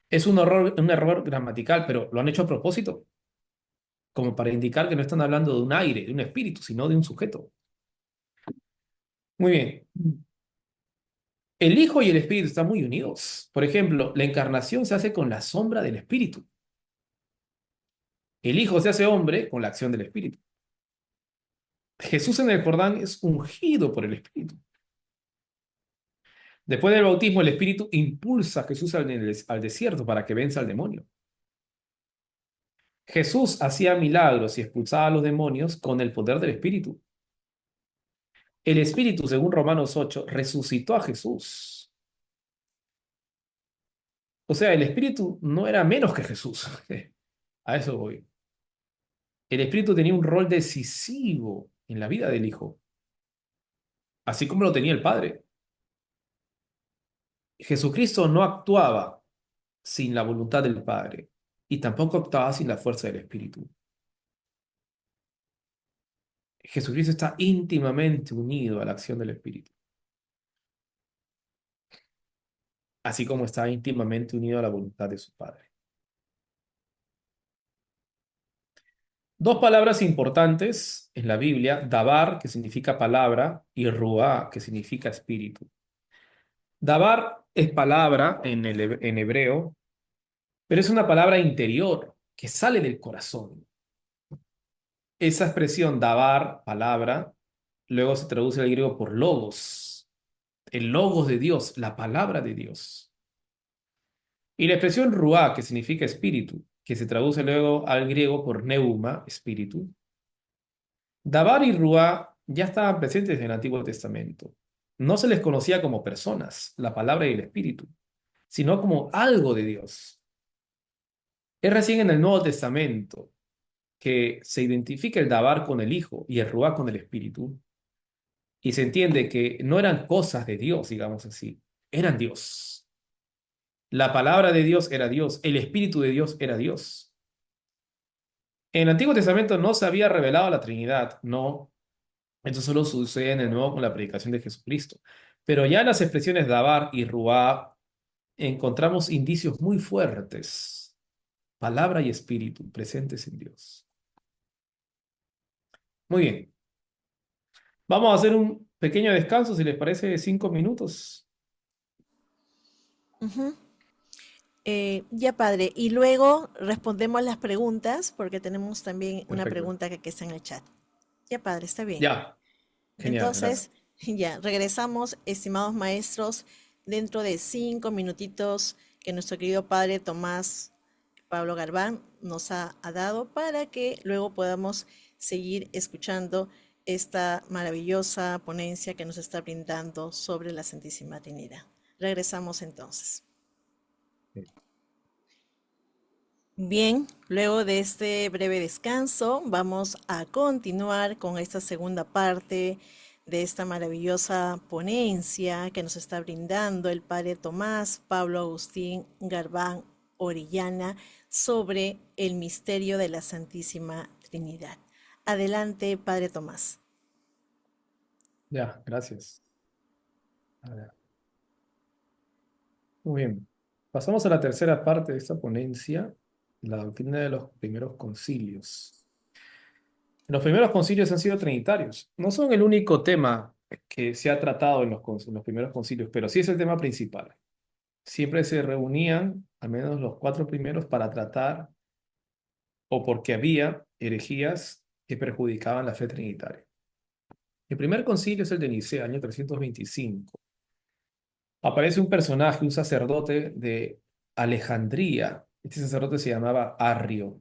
Es un error gramatical, pero lo han hecho a propósito, como para indicar que no están hablando de un aire, de un espíritu, sino de un sujeto. Muy bien. El Hijo y el Espíritu están muy unidos. Por ejemplo, la encarnación se hace con la sombra del Espíritu. El Hijo se hace hombre con la acción del Espíritu. Jesús en el Jordán es ungido por el Espíritu. Después del bautismo, el Espíritu impulsa a Jesús al desierto para que venza al demonio. Jesús hacía milagros y expulsaba a los demonios con el poder del Espíritu. El Espíritu, según Romanos 8, resucitó a Jesús. O sea, el Espíritu no era menos que Jesús. A eso voy. El Espíritu tenía un rol decisivo en la vida del Hijo, así como lo tenía el Padre. Jesucristo no actuaba sin la voluntad del Padre y tampoco actuaba sin la fuerza del Espíritu. Jesucristo está íntimamente unido a la acción del Espíritu, así como está íntimamente unido a la voluntad de su Padre. Dos palabras importantes en la Biblia, dabar, que significa palabra, y ruá, que significa espíritu. Dabar es palabra en hebreo, pero es una palabra interior que sale del corazón. Esa expresión dabar, palabra, luego se traduce al griego por logos, el logos de Dios, la palabra de Dios. Y la expresión ruá, que significa espíritu, que se traduce luego al griego por neuma, espíritu. Dabar y ruá ya estaban presentes en el Antiguo Testamento. No se les conocía como personas, la palabra y el espíritu. sino como algo de Dios. Es recién en el Nuevo Testamento que se identifica el Dabar con el Hijo y el Ruach con el Espíritu, y se entiende que no eran cosas de Dios, digamos así, eran Dios. La palabra de Dios era Dios, el Espíritu de Dios era Dios. En el Antiguo Testamento no se había revelado la Trinidad, no. Esto solo sucede en el Nuevo con la predicación de Jesucristo. Pero ya en las expresiones Dabar y Ruach encontramos indicios muy fuertes, palabra y espíritu presentes en Dios. Muy bien, vamos a hacer un pequeño descanso, si les parece, de 5 minutos. Ujú. Ya, padre. Y luego respondemos las preguntas, porque tenemos también una Perfecto. pregunta que está en el chat. Ya, padre, está bien. Ya, genial, Entonces, gracias. ya, regresamos, estimados maestros, dentro de 5 minutitos que nuestro querido padre Tomás Pablo Garbán nos ha dado para que luego podamos seguir escuchando esta maravillosa ponencia que nos está brindando sobre la Santísima Trinidad. Regresamos entonces. Bien, luego de este breve descanso, vamos a continuar con esta segunda parte de esta maravillosa ponencia que nos está brindando el padre Tomás Pablo Agustín Garbán Orellana sobre el misterio de la Santísima Trinidad. Adelante, padre Tomás. Ya, gracias. A ver, muy bien. Pasamos a la tercera parte de esta ponencia, la doctrina de los primeros concilios. Los primeros concilios han sido trinitarios. No son el único tema que se ha tratado en los primeros concilios, pero sí es el tema principal. Siempre se reunían, al menos los 4 primeros, para tratar o porque había herejías que perjudicaban la fe trinitaria. El primer concilio es el de Nicea, año 325. Aparece un personaje, un sacerdote de Alejandría. Este sacerdote se llamaba Arrio.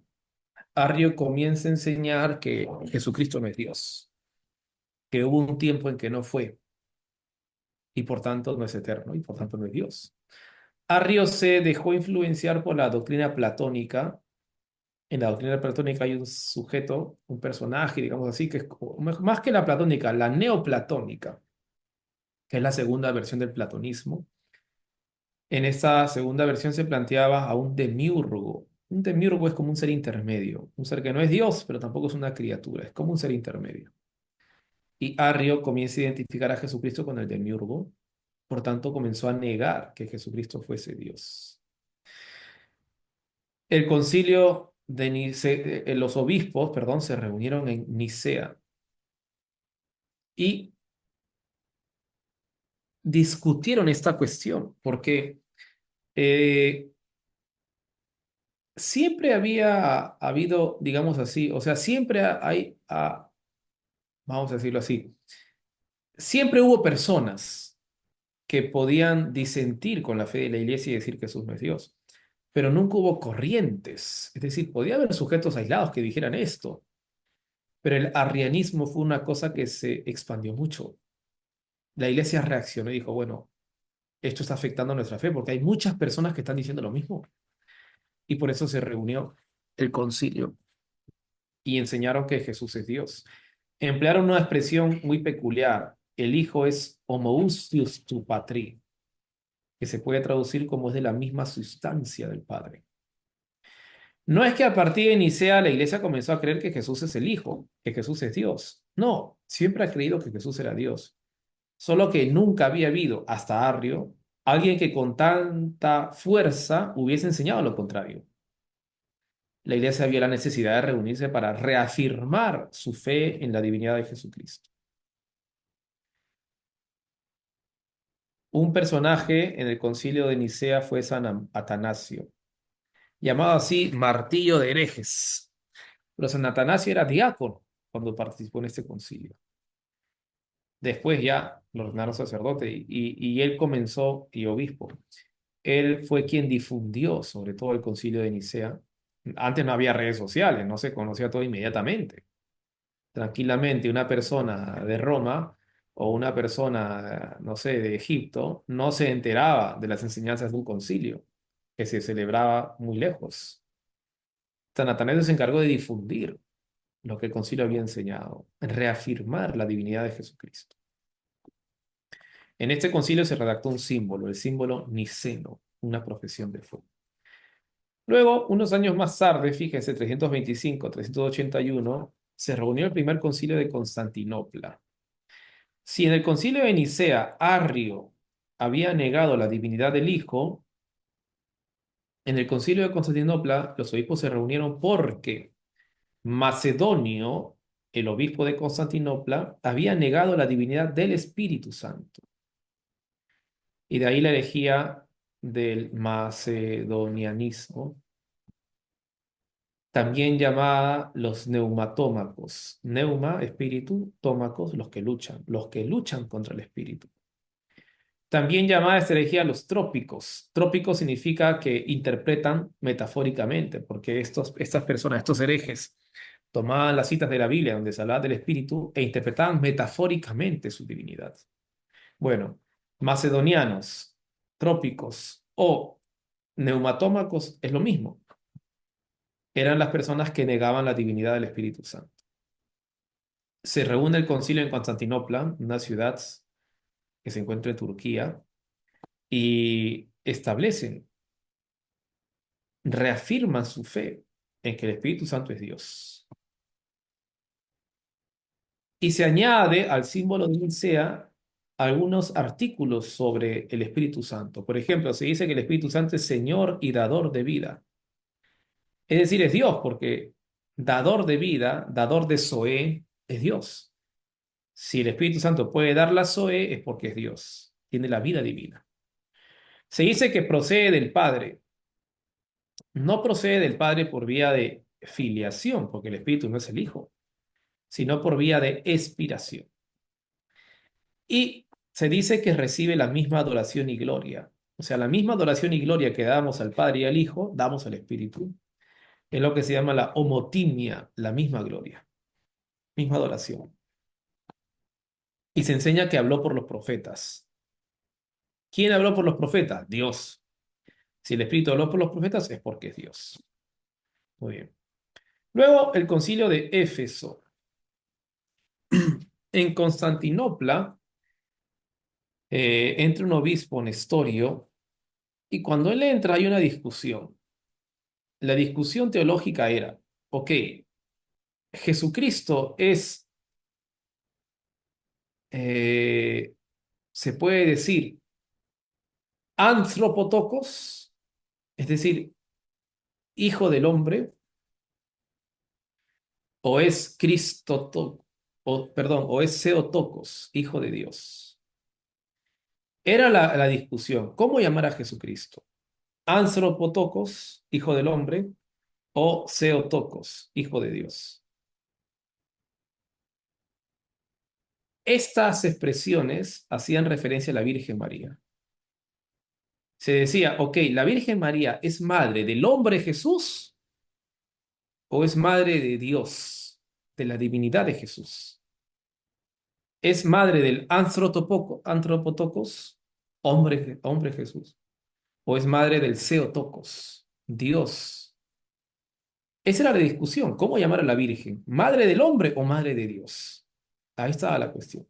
Arrio comienza a enseñar que Jesucristo no es Dios, que hubo un tiempo en que no fue y por tanto no es eterno y por tanto no es Dios. Arrio se dejó influenciar por la doctrina platónica. En la doctrina platónica hay un sujeto, un personaje, digamos así, que es más que la platónica, la neoplatónica, que es la segunda versión del platonismo. En esta segunda versión se planteaba a un demiurgo. Un demiurgo es como un ser intermedio, un ser que no es Dios, pero tampoco es una criatura, es como un ser intermedio. Y Arrio comienza a identificar a Jesucristo con el demiurgo, por tanto comenzó a negar que Jesucristo fuese Dios. El concilio de los obispos, perdón, se reunieron en Nicea y discutieron esta cuestión, porque eh, siempre había habido, digamos así, o sea, siempre hay, vamos a decirlo así, siempre hubo personas que podían disentir con la fe de la iglesia y decir que Jesús no es Dios, pero nunca hubo corrientes, es decir, podía haber sujetos aislados que dijeran esto, pero el arrianismo fue una cosa que se expandió mucho. La iglesia reaccionó y dijo, bueno, esto está afectando nuestra fe porque hay muchas personas que están diciendo lo mismo. Y por eso se reunió el concilio y enseñaron que Jesús es Dios. Emplearon una expresión muy peculiar. El Hijo es homoousios tu patri, que se puede traducir como es de la misma sustancia del Padre. No es que a partir de Nicea la iglesia comenzó a creer que Jesús es el Hijo, que Jesús es Dios. No, siempre ha creído que Jesús era Dios. Solo que nunca había habido, hasta Arrio, alguien que con tanta fuerza hubiese enseñado lo contrario. La iglesia vio la necesidad de reunirse para reafirmar su fe en la divinidad de Jesucristo. Un personaje en el concilio de Nicea fue San Atanasio, llamado así martillo de herejes. Pero San Atanasio era diácono cuando participó en este concilio. Después ya lo ordenaron sacerdote y él comenzó, y obispo. Él fue quien difundió sobre todo el concilio de Nicea. Antes no había redes sociales, no se conocía todo inmediatamente. Tranquilamente, una persona de Roma o una persona, no sé, de Egipto, no se enteraba de las enseñanzas de un concilio que se celebraba muy lejos. San Atanasio se encargó de difundir lo que el concilio había enseñado, reafirmar la divinidad de Jesucristo. En este concilio se redactó un símbolo, el símbolo niceno, una profesión de fe. Luego, unos años más tarde, fíjense, 325, 381, se reunió el primer concilio de Constantinopla. Si en el concilio de Nicea Arrio había negado la divinidad del Hijo, en el concilio de Constantinopla los obispos se reunieron porque Macedonio, el obispo de Constantinopla, había negado la divinidad del Espíritu Santo. Y de ahí la herejía del macedonianismo, también llamada los neumatómacos. Neuma, espíritu, tómacos, los que luchan contra el espíritu. También llamada esta herejía los trópicos. Trópicos significa que interpretan metafóricamente, porque estas personas, estos herejes, tomaban las citas de la Biblia donde se hablaba del espíritu e interpretaban metafóricamente su divinidad. Bueno, macedonianos, trópicos o neumatómacos es lo mismo. Eran las personas que negaban la divinidad del Espíritu Santo. Se reúne el concilio en Constantinopla, una ciudad que se encuentra en Turquía, y establecen, reafirman su fe en que el Espíritu Santo es Dios. Y se añade al símbolo de Nicea algunos artículos sobre el Espíritu Santo. Por ejemplo, se dice que el Espíritu Santo es Señor y dador de vida. Es decir, es Dios, porque dador de vida, dador de Zoé, es Dios. Si el Espíritu Santo puede dar la Zoe, es porque es Dios, tiene la vida divina. Se dice que procede del Padre. No procede del Padre por vía de filiación, porque el Espíritu no es el Hijo, sino por vía de expiración. Y se dice que recibe la misma adoración y gloria. O sea, la misma adoración y gloria que damos al Padre y al Hijo, damos al Espíritu. Es lo que se llama la homotimia, la misma gloria, misma adoración. Y se enseña que habló por los profetas. ¿Quién habló por los profetas? Dios. Si el Espíritu habló por los profetas es porque es Dios. Muy bien. Luego, el concilio de Éfeso. En Constantinopla entra un obispo Nestorio y cuando él entra hay una discusión. La discusión teológica era, ok, Jesucristo es, eh, se puede decir, anthropotokos, es decir, hijo del hombre, o es Cristo, o, perdón, o es Theotokos, hijo de Dios. Era la discusión, ¿cómo llamar a Jesucristo? Anthropotokos, hijo del hombre, o Theotokos, hijo de Dios. Estas expresiones hacían referencia a la Virgen María. Se decía, ok, ¿la Virgen María es madre del hombre Jesús o es madre de Dios, de la divinidad de Jesús? ¿Es madre del Anthropotokos, hombre Jesús, o es madre del Theotokos, Dios? Esa era la discusión. ¿Cómo llamar a la Virgen? ¿Madre del hombre o madre de Dios? Ahí estaba la cuestión.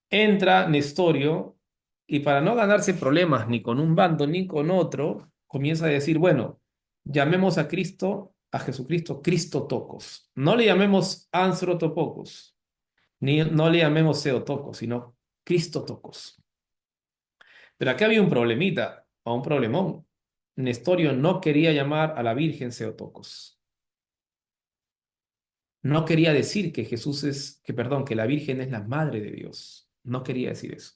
Entra Nestorio y para no ganarse problemas ni con un bando ni con otro, comienza a decir, bueno, llamemos a Cristo, a Jesucristo, Cristotocos. No le llamemos Anthropotokos, ni no le llamemos Theotokos, sino Cristotocos. Pero aquí había un problemita, o un problemón. Nestorio no quería llamar a la Virgen Theotokos. No quería decir que Jesús es, que perdón, que la Virgen es la madre de Dios. No quería decir eso.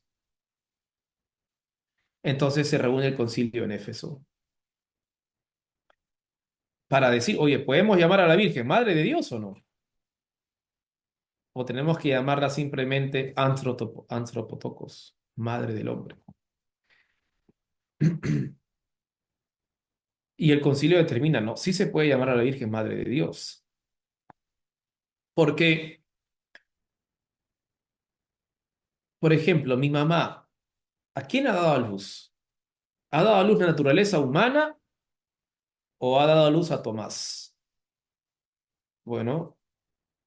Entonces se reúne el concilio en Éfeso para decir, oye, ¿podemos llamar a la Virgen madre de Dios o no? O tenemos que llamarla simplemente Anthropotokos, madre del hombre. Y el concilio determina, no, sí se puede llamar a la Virgen madre de Dios. Porque Por ejemplo, mi mamá, ¿a quién ha dado a luz? ¿Ha dado a luz la naturaleza humana o ha dado a luz a Tomás? Bueno,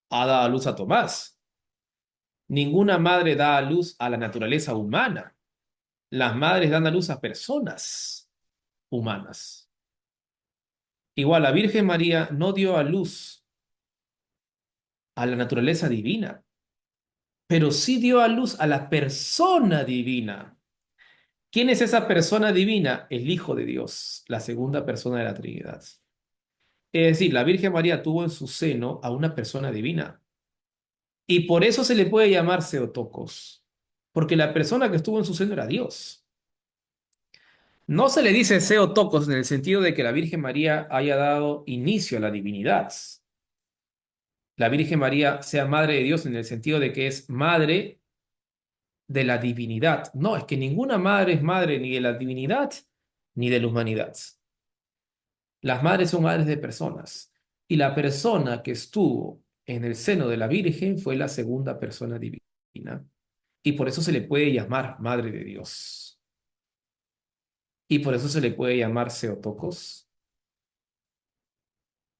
ha dado a luz a Tomás. Ninguna madre da a luz a la naturaleza humana. Las madres dan a luz a personas humanas. Igual, la Virgen María no dio a luz a la naturaleza divina, pero sí dio a luz a la persona divina. ¿Quién es esa persona divina? El Hijo de Dios, la segunda persona de la Trinidad. Es decir, la Virgen María tuvo en su seno a una persona divina. Y por eso se le puede llamar Theotokos, porque la persona que estuvo en su seno era Dios. No se le dice Theotokos en el sentido de que la Virgen María haya dado inicio a la divinidad. La Virgen María sea madre de Dios en el sentido de que es madre de la divinidad. No, es que ninguna madre es madre ni de la divinidad ni de la humanidad. Las madres son madres de personas. Y la persona que estuvo en el seno de la Virgen fue la segunda persona divina. Y por eso se le puede llamar Madre de Dios. Y por eso se le puede llamar Theotokos.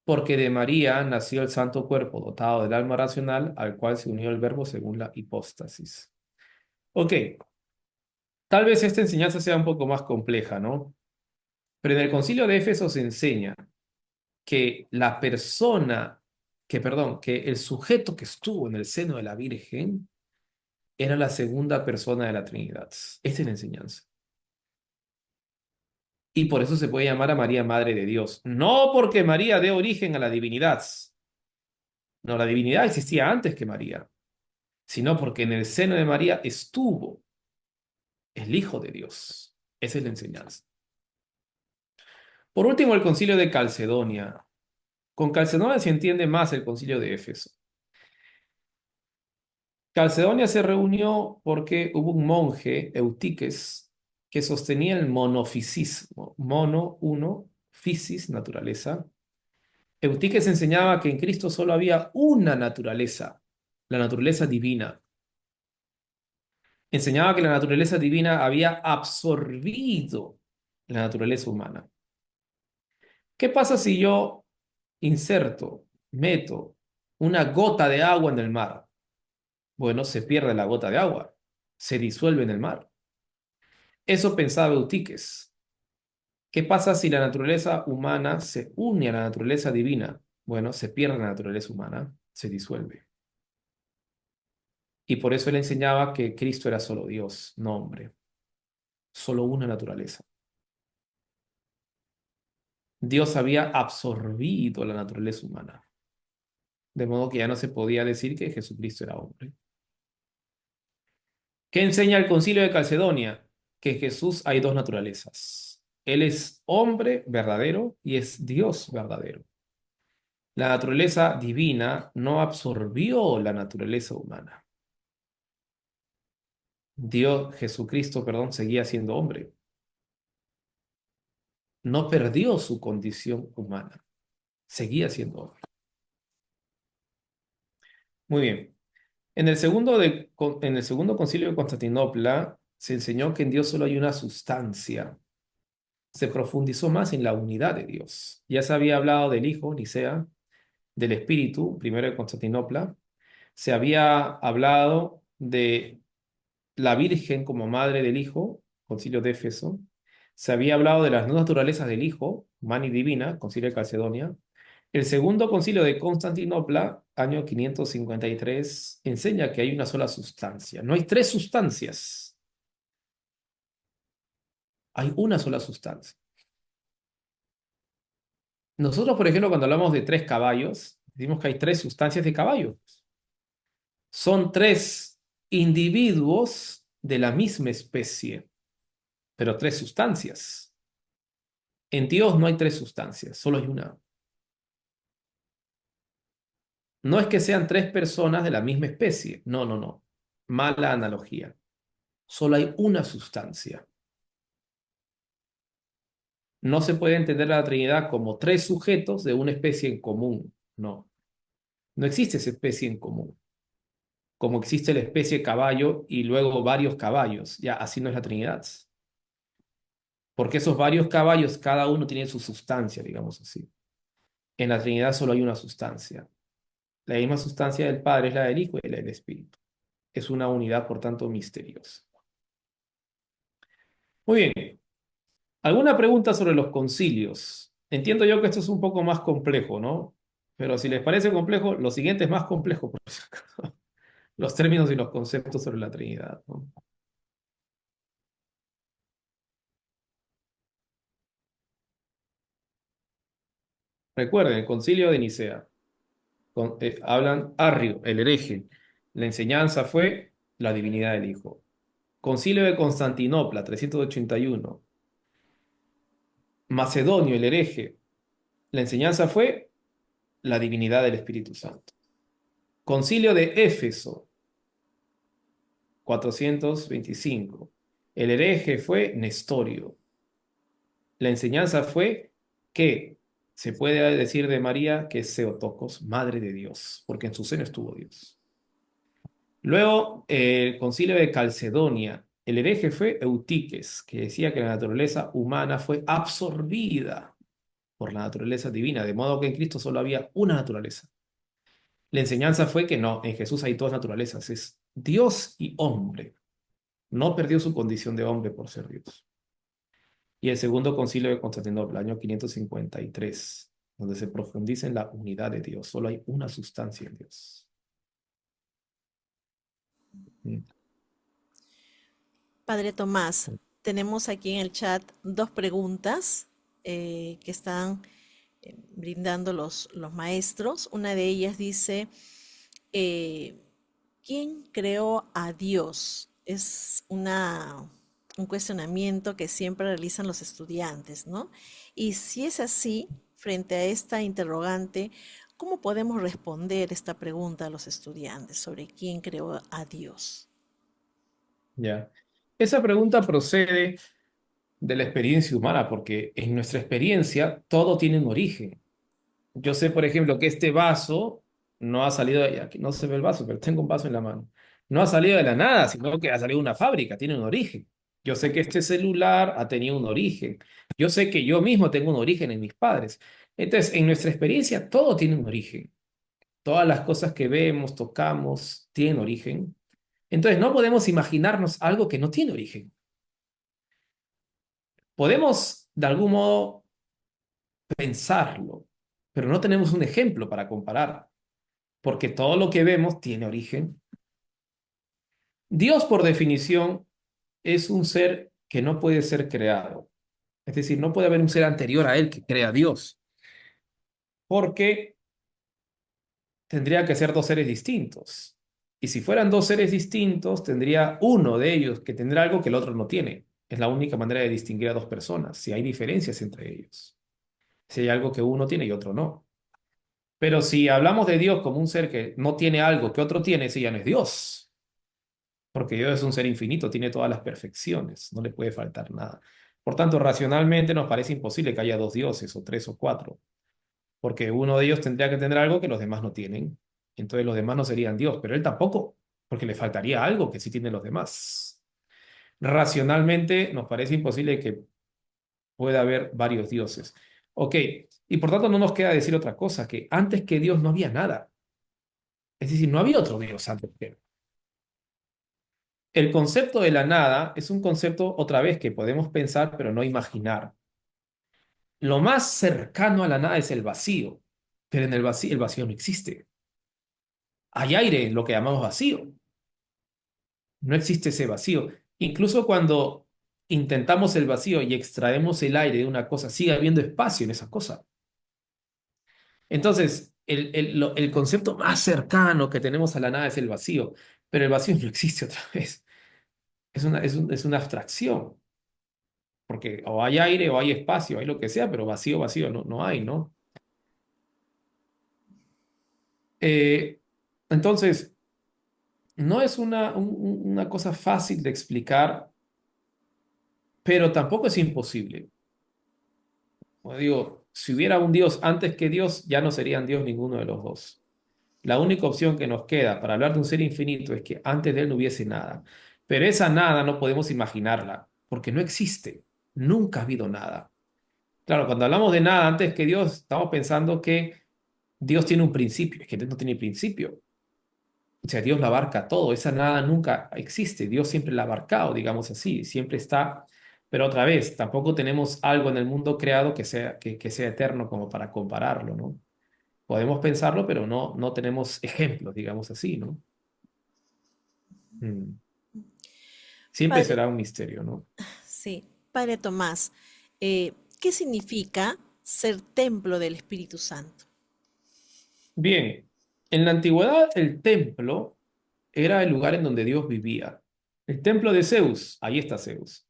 Porque de María nació el santo cuerpo dotado del alma racional al cual se unió el verbo según la hipóstasis. Ok, tal vez esta enseñanza sea un poco más compleja, ¿no? Pero en el Concilio de Éfeso se enseña que la persona, que el sujeto que estuvo en el seno de la Virgen era la segunda persona de la Trinidad. Esta es la enseñanza. Y por eso se puede llamar a María Madre de Dios. No porque María dé origen a la divinidad. No, la divinidad existía antes que María, sino porque en el seno de María estuvo el Hijo de Dios. Esa es la enseñanza. Por último, el concilio de Calcedonia. Con Calcedonia se entiende más el concilio de Éfeso. Calcedonia se reunió porque hubo un monje, Eutiques, que sostenía el monofisismo. Mono, uno, fisis, naturaleza. Eutiques enseñaba que en Cristo solo había una naturaleza, la naturaleza divina. Enseñaba que la naturaleza divina había absorbido la naturaleza humana. ¿Qué pasa si yo meto una gota de agua en el mar? Bueno, se pierde la gota de agua, se disuelve en el mar. Eso pensaba Eutiques. ¿Qué pasa si la naturaleza humana se une a la naturaleza divina? Bueno, se pierde la naturaleza humana, se disuelve. Y por eso él enseñaba que Cristo era solo Dios, no hombre, solo una naturaleza. Dios había absorbido la naturaleza humana, de modo que ya no se podía decir que Jesucristo era hombre. ¿Qué enseña el Concilio de Calcedonia? Que en Jesús hay dos naturalezas. Él es hombre verdadero y es Dios verdadero. La naturaleza divina no absorbió la naturaleza humana. Jesucristo, perdón, seguía siendo hombre. No perdió su condición humana. Seguía siendo hombre. Muy bien. En el segundo concilio de Constantinopla se enseñó que en Dios solo hay una sustancia. Se profundizó más en la unidad de Dios. Ya se había hablado del Hijo, Nicea, del Espíritu, primero de Constantinopla. Se había hablado de la Virgen como madre del Hijo, Concilio de Éfeso. Se había hablado de las dos naturalezas del Hijo, humana y divina, Concilio de Calcedonia. El segundo concilio de Constantinopla, año 553, enseña que hay una sola sustancia. No hay tres sustancias, hay una sola sustancia. Nosotros, por ejemplo, cuando hablamos de tres caballos, decimos que hay tres sustancias de caballo. Son tres individuos de la misma especie, pero tres sustancias. En Dios no hay tres sustancias, solo hay una. No es que sean tres personas de la misma especie. No, no, no. Mala analogía. Solo hay una sustancia. No se puede entender a la Trinidad como tres sujetos de una especie en común. No. No existe esa especie en común. como existe la especie caballo y luego varios caballos. Ya, así no es la Trinidad. Porque esos varios caballos, cada uno tiene su sustancia, digamos así. En la Trinidad solo hay una sustancia. La misma sustancia del Padre es la del Hijo y la del Espíritu. Es una unidad, por tanto, misteriosa. Muy bien. ¿Alguna pregunta sobre los concilios? Entiendo yo que esto es un poco más complejo, ¿no? Pero si les parece complejo, lo siguiente es más complejo, por si acaso. Los términos y los conceptos sobre la Trinidad, ¿no? Recuerden, el concilio de Nicea. Hablan Arrio, el hereje. La enseñanza fue la divinidad del Hijo. Concilio de Constantinopla, 381. Macedonio, el hereje. La enseñanza fue la divinidad del Espíritu Santo. Concilio de Éfeso, 425. El hereje fue Nestorio. La enseñanza fue que se puede decir de María que es Theotokos, madre de Dios, porque en su seno estuvo Dios. Luego, el concilio de Calcedonia. El hereje fue Eutiques, que decía que la naturaleza humana fue absorbida por la naturaleza divina, de modo que en Cristo solo había una naturaleza. La enseñanza fue que no, en Jesús hay dos naturalezas, es Dios y hombre. No perdió su condición de hombre por ser Dios. Y el segundo concilio de Constantinopla, año 553, donde se profundiza en la unidad de Dios. Solo hay una sustancia en Dios. Mm. Padre Tomás, tenemos aquí en el chat dos preguntas que están brindando los maestros. Una de ellas dice, eh, ¿quién creó a Dios? Es un cuestionamiento que siempre realizan los estudiantes, ¿no? Y si es así, frente a esta interrogante, ¿cómo podemos responder esta pregunta a los estudiantes sobre quién creó a Dios? Ya. Esa pregunta procede de la experiencia humana, porque en nuestra experiencia todo tiene un origen. Yo sé, por ejemplo, que este vaso no ha salido de aquí, no se ve el vaso, pero tengo un vaso en la mano. No ha salido de la nada, sino que ha salido de una fábrica, tiene un origen. Yo sé que este celular ha tenido un origen. Yo sé que yo mismo tengo un origen en mis padres. Entonces, en nuestra experiencia, todo tiene un origen. Todas las cosas que vemos, tocamos, tienen origen. Entonces, no podemos imaginarnos algo que no tiene origen. Podemos, de algún modo, pensarlo, pero no tenemos un ejemplo para comparar, porque todo lo que vemos tiene origen. Dios, por definición, es un ser que no puede ser creado. Es decir, no puede haber un ser anterior a él que crea a Dios, porque tendría que ser dos seres distintos. Y si fueran dos seres distintos, tendría uno de ellos que tendrá algo que el otro no tiene. Es la única manera de distinguir a dos personas, si hay diferencias entre ellos. Si hay algo que uno tiene y otro no. Pero si hablamos de Dios como un ser que no tiene algo que otro tiene, ese ya no es Dios. Porque Dios es un ser infinito, tiene todas las perfecciones, no le puede faltar nada. Por tanto, racionalmente nos parece imposible que haya dos dioses o tres o cuatro, porque uno de ellos tendría que tener algo que los demás no tienen. Entonces los demás no serían Dios, pero él tampoco, porque le faltaría algo que sí tienen los demás. Racionalmente nos parece imposible que pueda haber varios dioses. Ok, y por tanto no nos queda decir otra cosa, que antes que Dios no había nada. Es decir, no había otro Dios antes que él. El concepto de la nada es un concepto, otra vez, que podemos pensar, pero no imaginar. Lo más cercano a la nada es el vacío, pero en el vacío no existe. Hay aire en lo que llamamos vacío. No existe ese vacío. Incluso cuando intentamos el vacío y extraemos el aire de una cosa, sigue habiendo espacio en esa cosa. Entonces, el concepto más cercano que tenemos a la nada es el vacío, pero el vacío no existe otra vez. Es una abstracción. Porque o hay aire o hay espacio, hay lo que sea, pero vacío, vacío, no hay, ¿no? Eh, entonces, no es una cosa fácil de explicar, pero tampoco es imposible. Como digo, si hubiera un Dios antes que Dios, ya no serían Dios ninguno de los dos. la única opción que nos queda para hablar de un ser infinito es que antes de él no hubiese nada. Pero esa nada no podemos imaginarla, porque no existe. Nunca ha habido nada. Claro, cuando hablamos de nada antes que Dios, estamos pensando que Dios tiene un principio. Es que Dios no tiene principio. O sea, Dios lo abarca todo. Esa nada nunca existe. Dios siempre la ha abarcado, digamos así. Siempre está. Pero otra vez, tampoco tenemos algo en el mundo creado que sea eterno como para compararlo, ¿no? Podemos pensarlo, pero no tenemos ejemplos, digamos así, ¿no? Mm. Siempre Padre, será un misterio, ¿no? sí, Padre Tomás, ¿qué significa ser templo del Espíritu Santo? Bien, en la antigüedad el templo era el lugar en donde Dios vivía. El templo de Zeus, ahí está Zeus.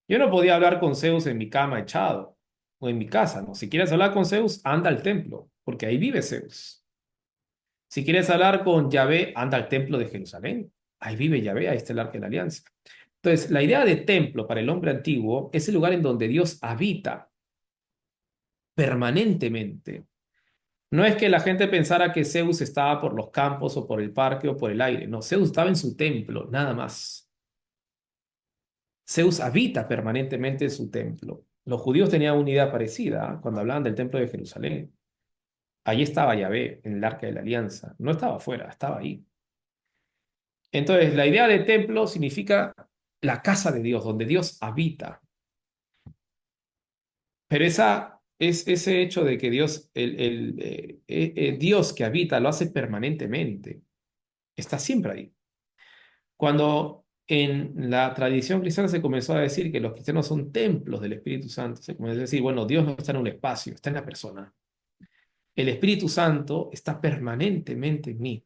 Yo no podía hablar con Zeus en mi cama echado o en mi casa, ¿no? Si quieres hablar con Zeus, anda al templo, porque ahí vive Zeus. Si quieres hablar con Yahvé, anda al templo de Jerusalén. Ahí vive Yahvé, ahí está el arca de la alianza. Entonces, la idea de templo para el hombre antiguo es el lugar en donde Dios habita permanentemente. No es que la gente pensara que Zeus estaba por los campos o por el parque o por el aire. No, Zeus estaba en su templo, nada más. Zeus habita permanentemente en su templo. Los judíos tenían una idea parecida, ¿eh? Cuando hablaban del templo de Jerusalén. Allí estaba Yahvé, en el arca de la alianza. No estaba afuera, estaba ahí. Entonces, la idea de templo significa la casa de Dios, donde Dios habita. Pero ese hecho de que Dios, Dios que habita, lo hace permanentemente. Está siempre ahí. Cuando en la tradición cristiana se comenzó a decir que los cristianos son templos del Espíritu Santo, se comenzó a decir, bueno, Dios no está en un espacio, está en la persona. El Espíritu Santo está permanentemente en mí,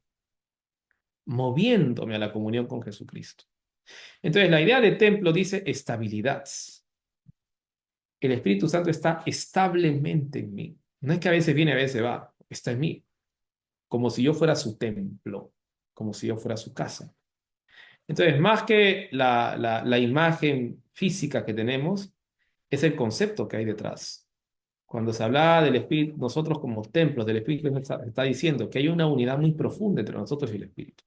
moviéndome a la comunión con Jesucristo. Entonces, la idea de templo dice estabilidad. El Espíritu Santo está establemente en mí. No es que a veces viene, a veces va, está en mí, como si yo fuera su templo, como si yo fuera su casa. Entonces, más que la imagen física que tenemos, es el concepto que hay detrás. Cuando se habla del Espíritu, nosotros como templos del Espíritu está diciendo que hay una unidad muy profunda entre nosotros y el Espíritu.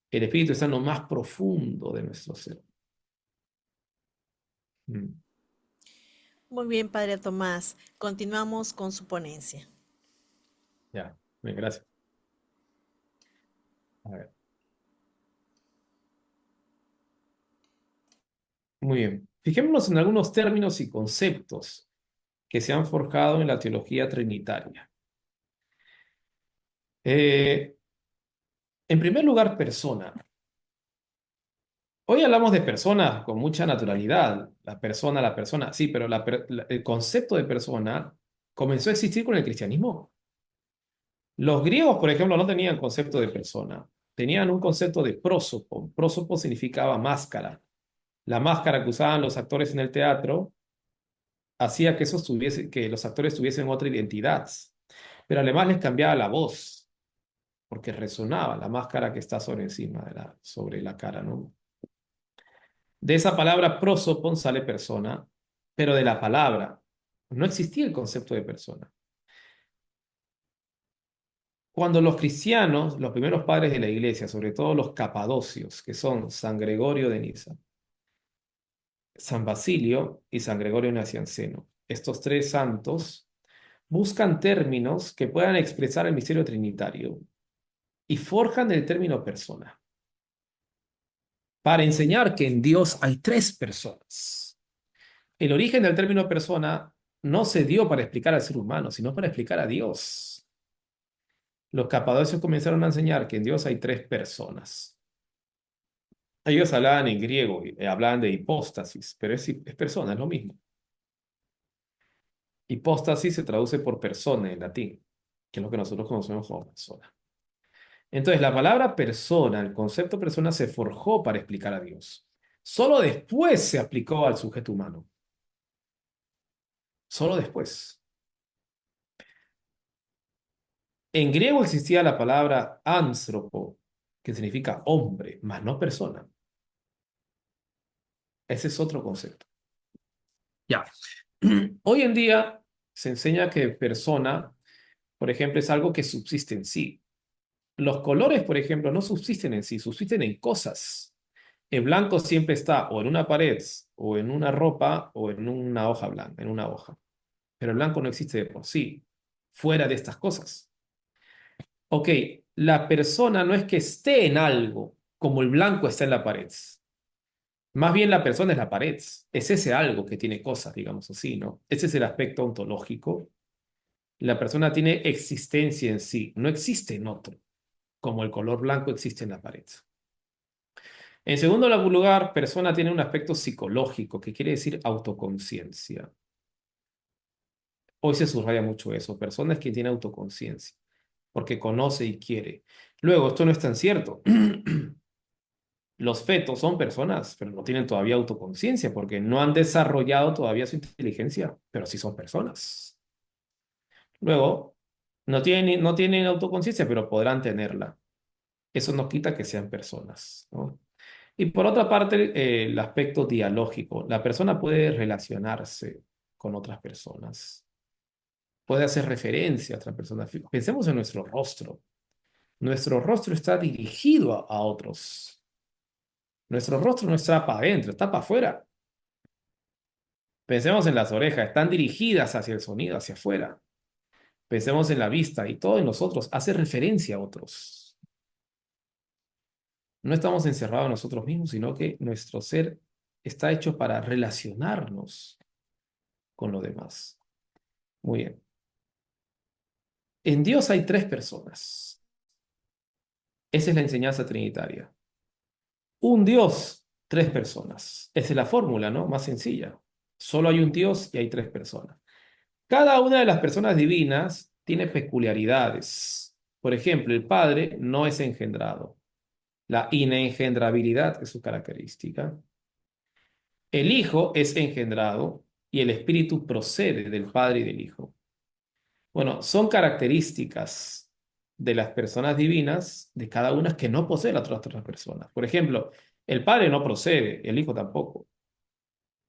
El Espíritu está en lo más profundo de nuestro ser. Mm. Muy bien, Padre Tomás, continuamos con su ponencia. Ya, bien, gracias. A ver. Muy bien. Fijémonos en algunos términos y conceptos que se han forjado en la teología trinitaria. Eh, en primer lugar, persona. Hoy hablamos de personas con mucha naturalidad, la persona, sí, pero el concepto de persona comenzó a existir con el cristianismo. Los griegos, por ejemplo, no tenían concepto de persona, tenían un concepto de prósopo. Prósopo significaba máscara. La máscara que usaban los actores en el teatro hacía que, que los actores tuviesen otra identidad, pero además les cambiaba la voz, porque resonaba la máscara que está sobre encima sobre la cara, ¿no? De esa palabra prosopon sale persona, pero de la palabra no existía el concepto de persona. Cuando los cristianos, los primeros padres de la iglesia, sobre todo los capadocios, que son San Gregorio de Niza, San Basilio y San Gregorio Nacianceno, estos tres santos buscan términos que puedan expresar el misterio trinitario y forjan el término persona para enseñar que en Dios hay tres personas. El origen del término persona no se dio para explicar al ser humano, sino para explicar a Dios. Los capadocios comenzaron a enseñar que en Dios hay tres personas. Ellos hablaban en griego, hablaban de hipóstasis, pero es persona, es lo mismo. Hipóstasis se traduce por persona en latín, que es lo que nosotros conocemos como persona. Entonces, la palabra persona, el concepto persona se forjó para explicar a Dios. Solo después se aplicó al sujeto humano. Solo después. En griego existía la palabra anthropo, que significa hombre, más no persona. Ese es otro concepto. Ya. Hoy en día se enseña que persona, por ejemplo, es algo que subsiste en sí. Los colores, por ejemplo, no subsisten en sí, subsisten en cosas. El blanco siempre está o en una pared, o en una ropa, o en una hoja blanca, en una hoja. Pero el blanco no existe de por sí, fuera de estas cosas. Ok, la persona no es que esté en algo, como el blanco está en la pared. Más bien la persona es la pared. Es ese algo que tiene cosas, digamos así, ¿no? Ese es el aspecto ontológico. La persona tiene existencia en sí, no existe en otro, como el color blanco existe en la pared. En segundo lugar, persona tiene un aspecto psicológico, que quiere decir autoconciencia. Hoy se subraya mucho eso. Persona es quien tiene autoconciencia, porque conoce y quiere. Luego, esto no es tan cierto. Los fetos son personas, pero no tienen todavía autoconciencia, porque no han desarrollado todavía su inteligencia, pero sí son personas. Luego, no tienen autoconciencia, pero podrán tenerla. Eso no quita que sean personas, ¿no? Y por otra parte, el aspecto dialógico. La persona puede relacionarse con otras personas, puede hacer referencia a otras personas. Pensemos en nuestro rostro. Nuestro rostro está dirigido a otros. Nuestro rostro no está para adentro, está para afuera. Pensemos en las orejas, están dirigidas hacia el sonido, hacia afuera. Pensemos en la vista y todo en nosotros hace referencia a otros. No estamos encerrados en nosotros mismos, sino que nuestro ser está hecho para relacionarnos con lo demás. Muy bien. En Dios hay tres personas. Esa es la enseñanza trinitaria. Un Dios, tres personas. Esa es la fórmula, ¿no? Más sencilla. Solo hay un Dios y hay tres personas. Cada una de las personas divinas tiene peculiaridades. Por ejemplo, el Padre no es engendrado. La inengendrabilidad es su característica. El Hijo es engendrado y el Espíritu procede del Padre y del Hijo. Bueno, son características de las personas divinas, de cada una que no posee las otras personas. Por ejemplo, el Padre no procede, el Hijo tampoco.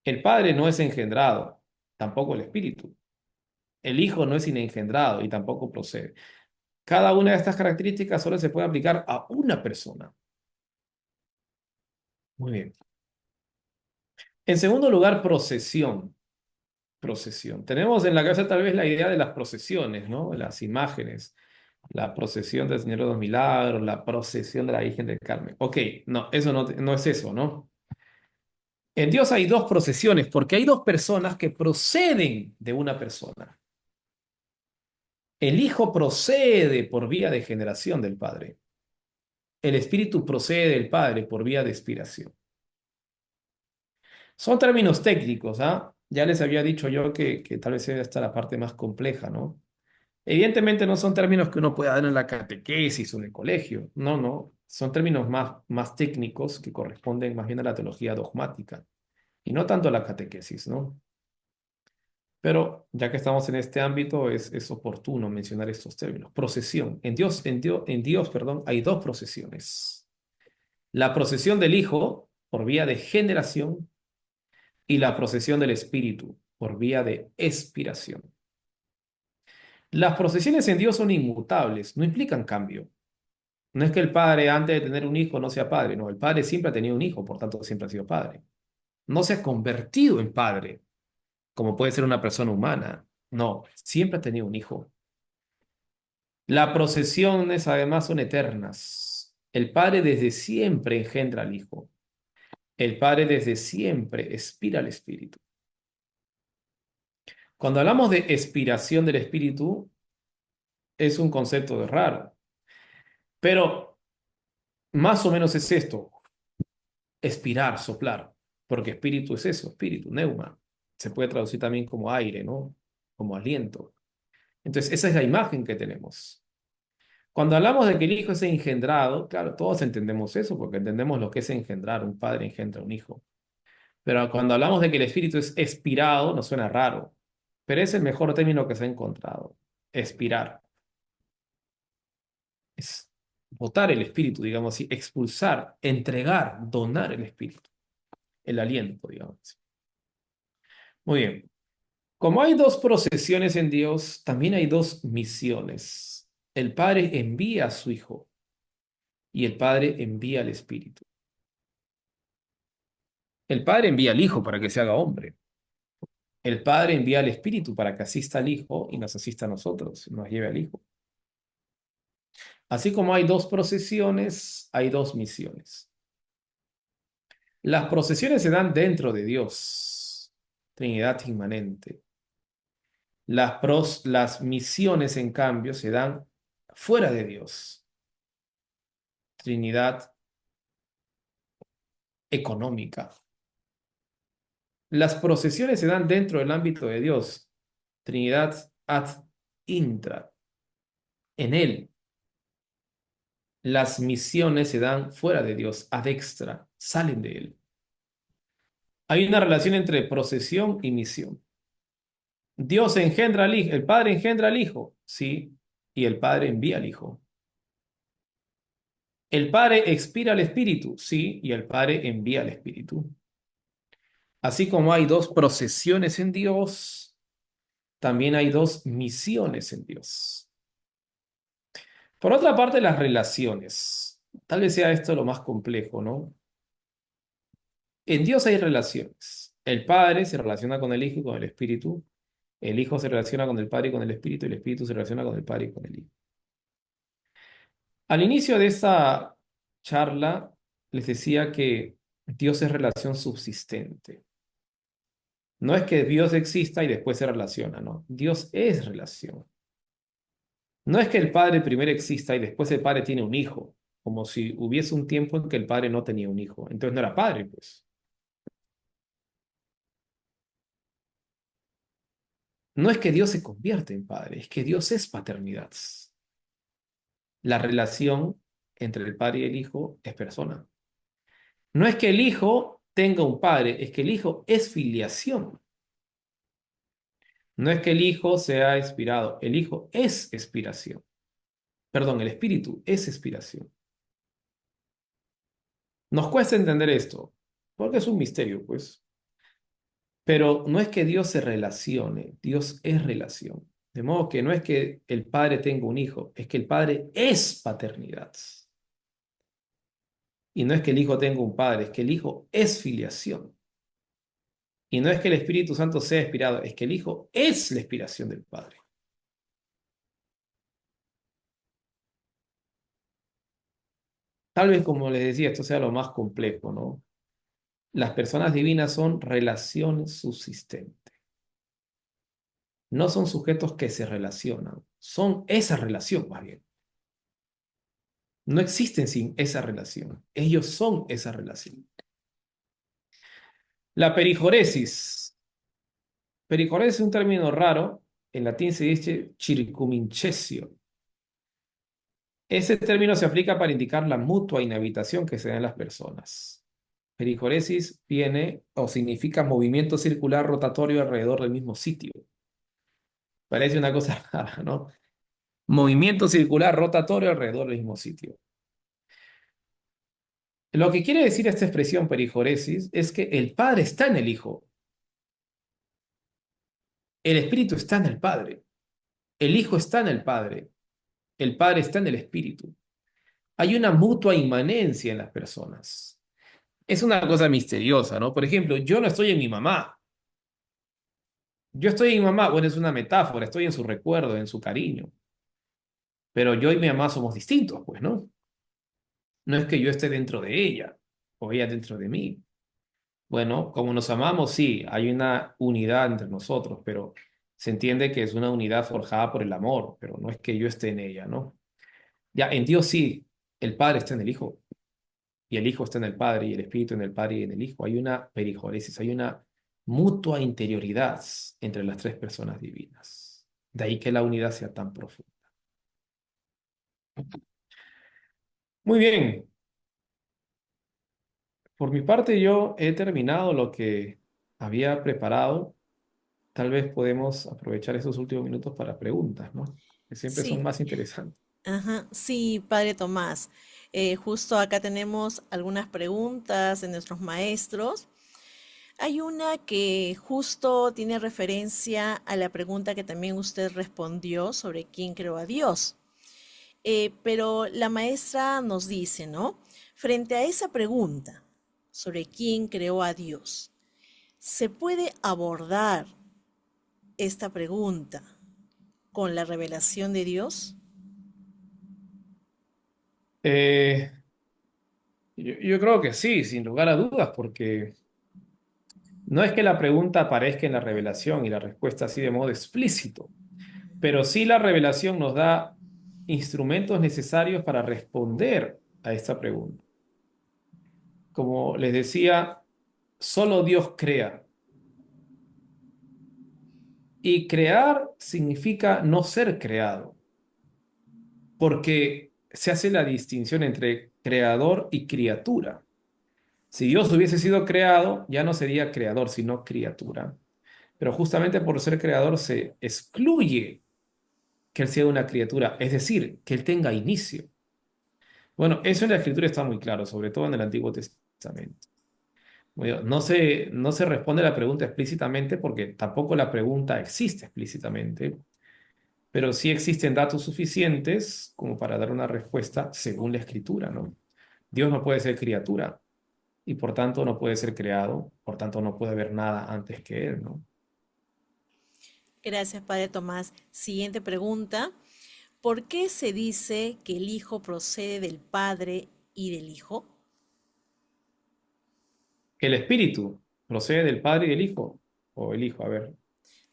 El Padre no es engendrado, tampoco el Espíritu. El Hijo no es inengendrado y tampoco procede. Cada una de estas características solo se puede aplicar a una persona. Muy bien. En segundo lugar, procesión. Procesión. Tenemos en la cabeza tal vez la idea de las procesiones, ¿no? Las imágenes. La procesión del Señor de los Milagros, la procesión de la Virgen del Carmen. Ok, no, eso no es eso, ¿no? En Dios hay dos procesiones porque hay dos personas que proceden de una persona. El Hijo procede por vía de generación del Padre. El Espíritu procede del Padre por vía de expiración. Son términos técnicos, ¿ah? Ya les había dicho yo que tal vez sea esta la parte más compleja, ¿no? Evidentemente no son términos que uno pueda dar en la catequesis o en el colegio. No, no. Son términos más técnicos que corresponden más bien a la teología dogmática y no tanto a la catequesis, ¿no? Pero ya que estamos en este ámbito, es oportuno mencionar estos términos. Procesión. En Dios, perdón, hay dos procesiones. La procesión del Hijo por vía de generación y la procesión del Espíritu por vía de expiración. Las procesiones en Dios son inmutables, no implican cambio. No es que el padre antes de tener un hijo no sea padre, no, el padre siempre ha tenido un hijo, por tanto siempre ha sido padre. No se ha convertido en padre, como puede ser una persona humana. No, siempre ha tenido un hijo. Las procesiones además son eternas. El padre desde siempre engendra al hijo. El padre desde siempre expira al espíritu. Cuando hablamos de expiración del espíritu, es un concepto raro, pero más o menos es esto. Expirar, soplar, porque espíritu es eso, espíritu, neuma. Se puede traducir también como aire, ¿no? Como aliento. Entonces, esa es la imagen que tenemos. Cuando hablamos de que el hijo es engendrado, claro, todos entendemos eso, porque entendemos lo que es engendrar, un padre engendra un hijo. Pero cuando hablamos de que el espíritu es expirado, nos suena raro, pero es el mejor término que se ha encontrado, expirar. Es botar el espíritu, digamos así, expulsar, entregar, donar el espíritu, el aliento, digamos. Muy bien. Como hay dos procesiones en Dios, también hay dos misiones. El Padre envía a su Hijo y el Padre envía al Espíritu. El Padre envía al Hijo para que se haga hombre. El Padre envía al Espíritu para que asista al Hijo y nos asista a nosotros, y nos lleve al Hijo. Así como hay dos procesiones, hay dos misiones. Las procesiones se dan dentro de Dios, Trinidad inmanente. Las misiones, en cambio, se dan fuera de Dios, Trinidad económica. Las procesiones se dan dentro del ámbito de Dios, Trinidad ad intra, en Él. Las misiones se dan fuera de Dios, ad extra, salen de Él. Hay una relación entre procesión y misión. Dios engendra al Hijo, el Padre engendra al Hijo, sí, y el Padre envía al Hijo. El Padre expira al Espíritu, sí, y el Padre envía al Espíritu. Así como hay dos procesiones en Dios, también hay dos misiones en Dios. Por otra parte, las relaciones. Tal vez sea esto lo más complejo, ¿no? En Dios hay relaciones. El Padre se relaciona con el Hijo y con el Espíritu. El Hijo se relaciona con el Padre y con el Espíritu. Y el Espíritu se relaciona con el Padre y con el Hijo. Al inicio de esta charla, les decía que Dios es relación subsistente. No es que Dios exista y después se relaciona, no. Dios es relación. No es que el Padre primero exista y después el Padre tiene un hijo, como si hubiese un tiempo en que el Padre no tenía un hijo. Entonces no era Padre, pues. No es que Dios se convierte en Padre, es que Dios es paternidad. La relación entre el Padre y el Hijo es persona. No es que el Hijo tenga un Padre, es que el Hijo es filiación. No es que el Hijo sea expirado, el Hijo es expiración. Perdón, el Espíritu es expiración. Nos cuesta entender esto, porque es un misterio, pues. Pero no es que Dios se relacione, Dios es relación. De modo que no es que el Padre tenga un hijo, es que el Padre es paternidad. Y no es que el Hijo tenga un Padre, es que el Hijo es filiación. Y no es que el Espíritu Santo sea expirado, es que el Hijo es la expiración del Padre. Tal vez, como les decía, esto sea lo más complejo, ¿no? Las personas divinas son relación subsistente. No son sujetos que se relacionan, son esa relación más bien. No existen sin esa relación. Ellos son esa relación. La perijoresis. Perijoresis es un término raro. En latín se dice circumincesio. Ese término se aplica para indicar la mutua inhabitación que se da en las personas. Perijoresis viene o significa movimiento circular rotatorio alrededor del mismo sitio. Parece una cosa rara, ¿no? Movimiento circular rotatorio alrededor del mismo sitio. Lo que quiere decir esta expresión perijoresis es que el Padre está en el Hijo. El Espíritu está en el Padre. El Hijo está en el Padre. El Padre está en el Espíritu. Hay una mutua inmanencia en las personas. Es una cosa misteriosa, ¿no? Por ejemplo, yo no estoy en mi mamá. Yo estoy en mi mamá, bueno, es una metáfora, estoy en su recuerdo, en su cariño. Pero yo y mi mamá somos distintos, pues, ¿no? No es que yo esté dentro de ella o ella dentro de mí. Bueno, como nos amamos, sí, hay una unidad entre nosotros, pero se entiende que es una unidad forjada por el amor, pero no es que yo esté en ella, ¿no? Ya, en Dios sí, el Padre está en el Hijo, y el Hijo está en el Padre, y el Espíritu en el Padre y en el Hijo. Hay una perijoresis, hay una mutua interioridad entre las tres personas divinas. De ahí que la unidad sea tan profunda. Muy bien, por mi parte yo he terminado lo que había preparado. Tal vez podemos aprovechar esos últimos minutos para preguntas, ¿no? Que siempre son Sí, más interesantes. ajá, sí, Padre Tomás. Justo acá tenemos algunas preguntas de nuestros maestros. Hay una que justo tiene referencia a la pregunta que también usted respondió sobre quién creó a Dios. Pero la maestra nos dice, ¿no? Frente a esa pregunta sobre quién creó a Dios, ¿se puede abordar esta pregunta con la revelación de Dios? Eh, yo creo que sí, sin lugar a dudas, porque no es que la pregunta aparezca en la revelación y la respuesta así de modo explícito, pero sí la revelación nos da instrumentos necesarios para responder a esta pregunta. Como les decía, solo Dios crea. Y crear significa no ser creado, porque se hace la distinción entre creador y criatura. Si Dios hubiese sido creado, ya no sería creador, sino criatura. Pero justamente por ser creador se excluye que Él sea una criatura, es decir, que Él tenga inicio. Bueno, eso en la Escritura está muy claro, sobre todo en el Antiguo Testamento. Bueno, no se responde la pregunta explícitamente porque tampoco la pregunta existe explícitamente, pero sí existen datos suficientes como para dar una respuesta según la Escritura, ¿no? Dios no puede ser criatura y por tanto no puede ser creado, por tanto no puede haber nada antes que Él, ¿no? Gracias, Padre Tomás. Siguiente pregunta. ¿Por qué se dice que el Hijo procede del Padre y del Hijo? El Espíritu procede del Padre y del Hijo, o el Hijo, a ver, hay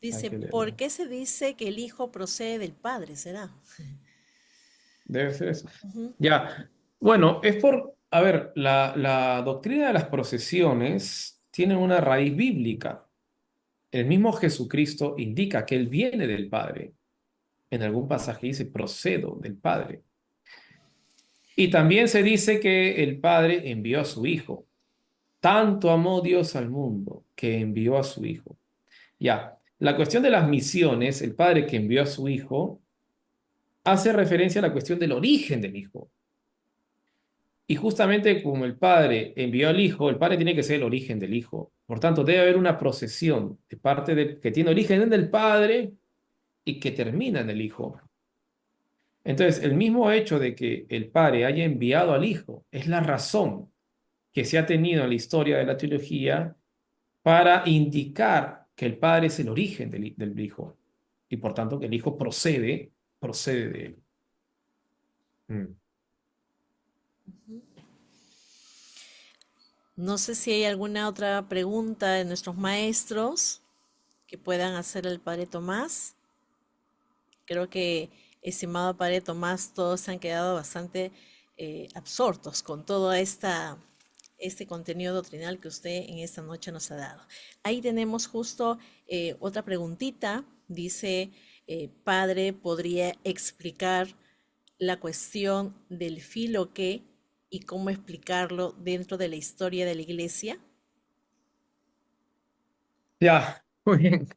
Dice, que ¿por leerlo. qué se dice que el Hijo procede del Padre? ¿Será? Debe ser eso. Ujú. Ya, bueno, es por, a ver, la doctrina de las procesiones tiene una raíz bíblica. El mismo Jesucristo indica que Él viene del Padre. En algún pasaje dice, procedo del Padre. Y también se dice que el Padre envió a su Hijo. Tanto amó Dios al mundo que envió a su Hijo. Ya, la cuestión de las misiones, el Padre que envió a su Hijo, hace referencia a la cuestión del origen del Hijo. Y justamente como el Padre envió al Hijo, el Padre tiene que ser el origen del Hijo. Por tanto, debe haber una procesión de parte de, que tiene origen en el Padre y que termina en el Hijo. Entonces, el mismo hecho de que el Padre haya enviado al Hijo es la razón que se ha tenido en la historia de la teología para indicar que el Padre es el origen del Hijo y por tanto que el Hijo procede de él. Mm. No sé si hay alguna otra pregunta de nuestros maestros que puedan hacer al Padre Tomás. Creo que, estimado Padre Tomás, todos se han quedado bastante absortos con todo este contenido doctrinal que usted en esta noche nos ha dado. Ahí tenemos justo otra preguntita. Dice, Padre, ¿podría explicar la cuestión del filoqué y cómo explicarlo dentro de la historia de la iglesia? Ya, muy bien.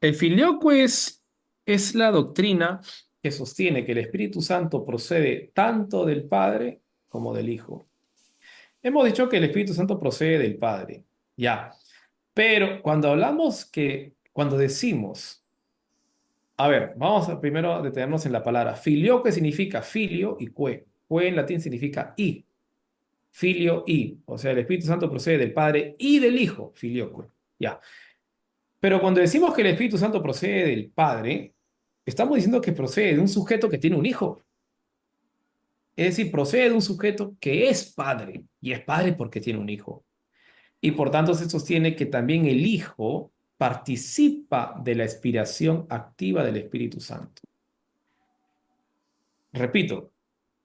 El filioque es la doctrina que sostiene que el Espíritu Santo procede tanto del Padre como del Hijo. Hemos dicho que el Espíritu Santo procede del Padre, ya, pero cuando hablamos cuando decimos, a ver, vamos a primero detenernos en la palabra filioque significa filio y que. Que en latín significa y, filio y, o sea, el Espíritu Santo procede del Padre y del Hijo, filioque, ya. Pero cuando decimos que el Espíritu Santo procede del Padre, estamos diciendo que procede de un sujeto que tiene un hijo. Es decir, procede de un sujeto que es padre y es padre porque tiene un hijo. Y por tanto se sostiene que también el hijo participa de la inspiración activa del Espíritu Santo. Repito,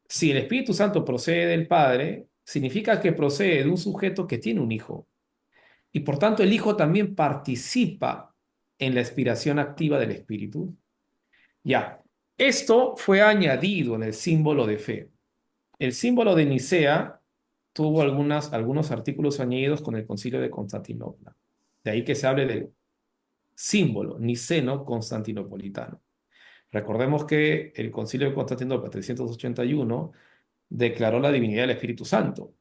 si el Espíritu Santo procede del Padre, significa que procede de un sujeto que tiene un hijo. Y por tanto el hijo también participa en la inspiración activa del Espíritu. Ya, esto fue añadido en el símbolo de fe. El símbolo de Nicea tuvo algunos artículos añadidos con el concilio de Constantinopla. De ahí que se hable del símbolo niceno-constantinopolitano. Recordemos que el concilio de Constantinopla 381 declaró la divinidad del Espíritu Santo.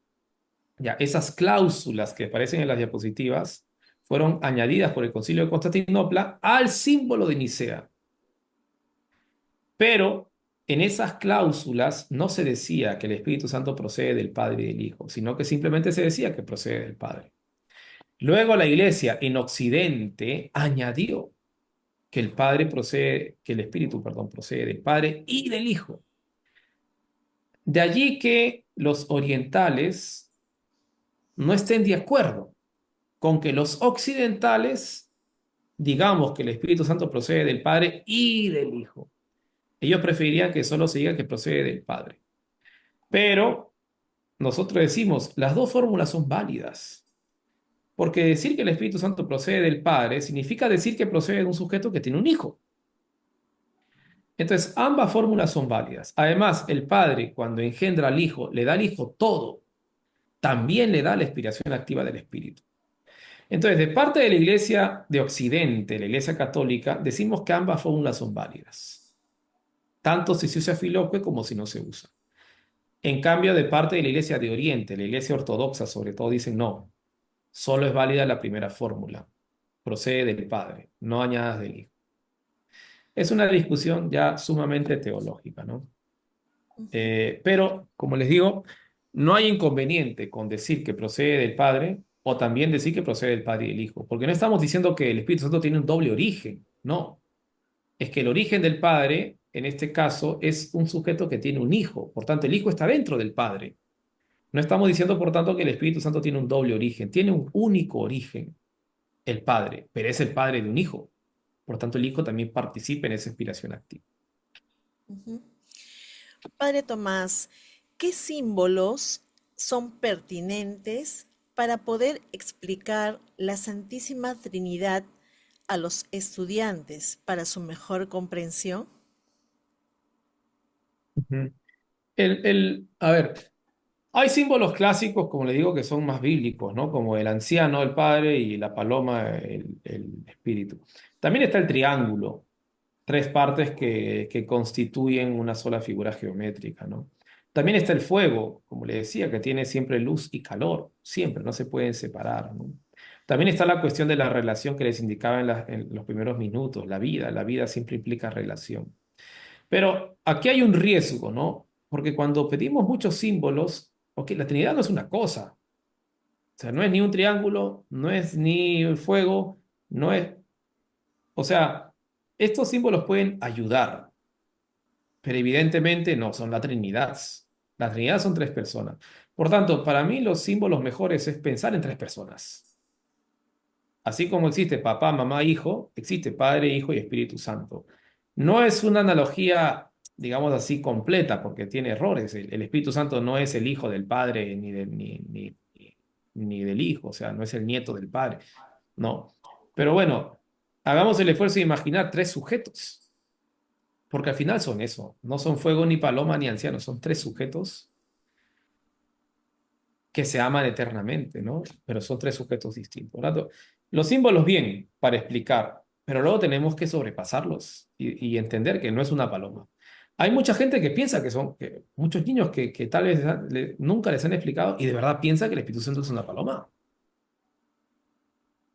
Ya, esas cláusulas que aparecen en las diapositivas fueron añadidas por el concilio de Constantinopla al símbolo de Nicea. Pero en esas cláusulas no se decía que el Espíritu Santo procede del Padre y del Hijo, sino que simplemente se decía que procede del Padre. Luego la Iglesia en Occidente añadió que el Padre procede, que el Espíritu, perdón, procede del Padre y del Hijo. De allí que los orientales no estén de acuerdo con que los occidentales digamos que el Espíritu Santo procede del Padre y del Hijo. Ellos preferirían que solo se diga que procede del Padre. Pero nosotros decimos, las dos fórmulas son válidas. Porque decir que el Espíritu Santo procede del Padre significa decir que procede de un sujeto que tiene un hijo. Entonces, ambas fórmulas son válidas. Además, el Padre, cuando engendra al Hijo, le da al Hijo todo. También le da la inspiración activa del Espíritu. Entonces, de parte de la Iglesia de Occidente, la Iglesia Católica, decimos que ambas fórmulas son válidas. Tanto si se usa Filioque como si no se usa. En cambio, de parte de la Iglesia de Oriente, la Iglesia Ortodoxa sobre todo, dicen no, solo es válida la primera fórmula. Procede del Padre, no añadas del Hijo. Es una discusión ya sumamente teológica, ¿no? Ujú. Pero, como les digo, no hay inconveniente con decir que procede del Padre o también decir que procede del Padre y del Hijo, porque no estamos diciendo que el Espíritu Santo tiene un doble origen, no. Es que el origen del Padre, en este caso, es un sujeto que tiene un hijo, por tanto, el Hijo está dentro del Padre. No estamos diciendo, por tanto, que el Espíritu Santo tiene un doble origen, tiene un único origen, el Padre, pero es el Padre de un hijo. Por tanto, el Hijo también participa en esa inspiración activa. Ujú. Padre Tomás, ¿qué símbolos son pertinentes para poder explicar la Santísima Trinidad a los estudiantes para su mejor comprensión? Ujú. A ver, hay símbolos clásicos, como le digo, que son más bíblicos, ¿no? Como el anciano, el padre, y la paloma, el espíritu. También está el triángulo, tres partes que constituyen una sola figura geométrica, ¿no? También está el fuego, como le decía, que tiene siempre luz y calor, siempre, no se pueden separar, ¿no? También está la cuestión de la relación que les indicaba en los primeros minutos, la vida siempre implica relación. Pero aquí hay un riesgo, ¿no? Porque cuando pedimos muchos símbolos, ok, la Trinidad no es una cosa, o sea, no es ni un triángulo, no es ni fuego, no es, o sea, estos símbolos pueden ayudar, pero evidentemente no son la Trinidad. La Trinidad son tres personas. Por tanto, para mí los símbolos mejores es pensar en tres personas. Así como existe papá, mamá, hijo, existe Padre, Hijo y Espíritu Santo. No es una analogía, digamos así, completa, porque tiene errores. El Espíritu Santo no es el hijo del Padre ni del Hijo, o sea, no es el nieto del Padre. No. Pero bueno, hagamos el esfuerzo de imaginar tres sujetos, porque al final son eso. No son fuego, ni paloma, ni anciano, son tres sujetos que se aman eternamente, ¿no? Pero son tres sujetos distintos. Por lo tanto, los símbolos vienen para explicar, pero luego tenemos que sobrepasarlos y entender que no es una paloma. Hay mucha gente que piensa que son, que, muchos niños que tal vez nunca les han explicado y de verdad piensa que el Espíritu Santo es una paloma.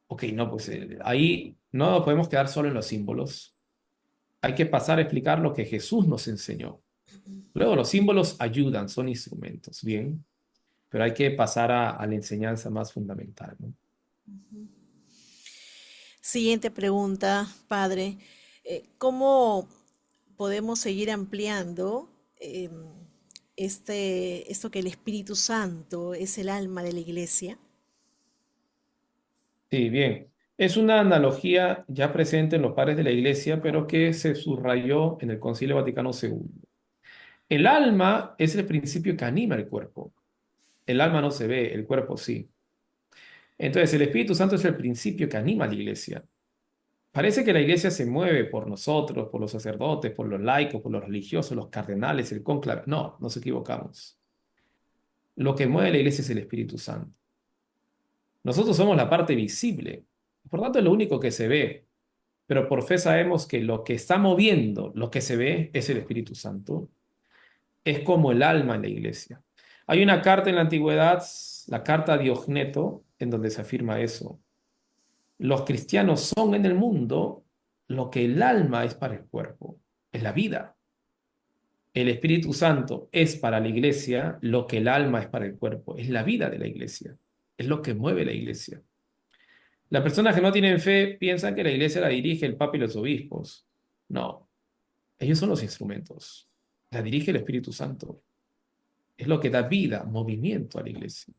Ok, no, pues ahí no nos podemos quedar solo en los símbolos. Hay que pasar a explicar lo que Jesús nos enseñó. Luego los símbolos ayudan, son instrumentos, bien, pero hay que pasar a la enseñanza más fundamental, ¿no? Siguiente pregunta, padre. ¿Cómo podemos seguir ampliando esto que el Espíritu Santo es el alma de la iglesia? Sí, bien. Es una analogía ya presente en los padres de la Iglesia, pero que se subrayó en el Concilio Vaticano II. El alma es el principio que anima el cuerpo. El alma no se ve, el cuerpo sí. Entonces, el Espíritu Santo es el principio que anima a la Iglesia. Parece que la Iglesia se mueve por nosotros, por los sacerdotes, por los laicos, por los religiosos, los cardenales, el cónclave. No, nos equivocamos. Lo que mueve a la Iglesia es el Espíritu Santo. Nosotros somos la parte visible. Por tanto, es lo único que se ve. Pero por fe sabemos que lo que está moviendo, lo que se ve, es el Espíritu Santo. Es como el alma en la iglesia. Hay una carta en la antigüedad, la carta a Diogneto, en donde se afirma eso. Los cristianos son en el mundo lo que el alma es para el cuerpo, es la vida. el Espíritu Santo es para la iglesia lo que el alma es para el cuerpo. Es la vida de la iglesia. Es lo que mueve la iglesia. Las personas que no tienen fe piensan que la iglesia la dirige el papa y los obispos. No, ellos son los instrumentos. La dirige el Espíritu Santo. Es lo que da vida, movimiento a la iglesia.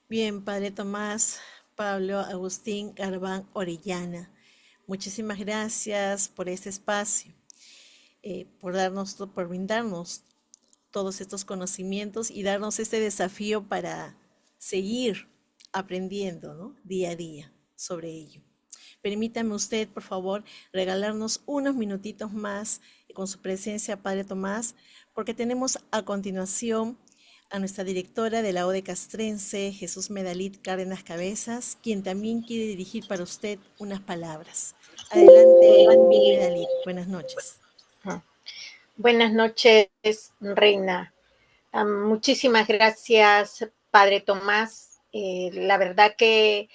Bien, Padre Tomás, Pablo, Agustín, Garbán, Orellana. Muchísimas gracias por este espacio, por brindarnos todos estos conocimientos y darnos este desafío para seguir aprendiendo, ¿no? Día a día sobre ello. Permítame usted, por favor, regalarnos unos minutitos más con su presencia, Padre Tomás, porque tenemos a continuación a nuestra directora de la ODE Castrense, Jesús Medalit Cárdenas Cabezas, quien también quiere dirigir para usted unas palabras. Adelante, Miss Medalit. Buenas noches. Buenas noches, Reina. Muchísimas gracias, Padre Tomás. La verdad que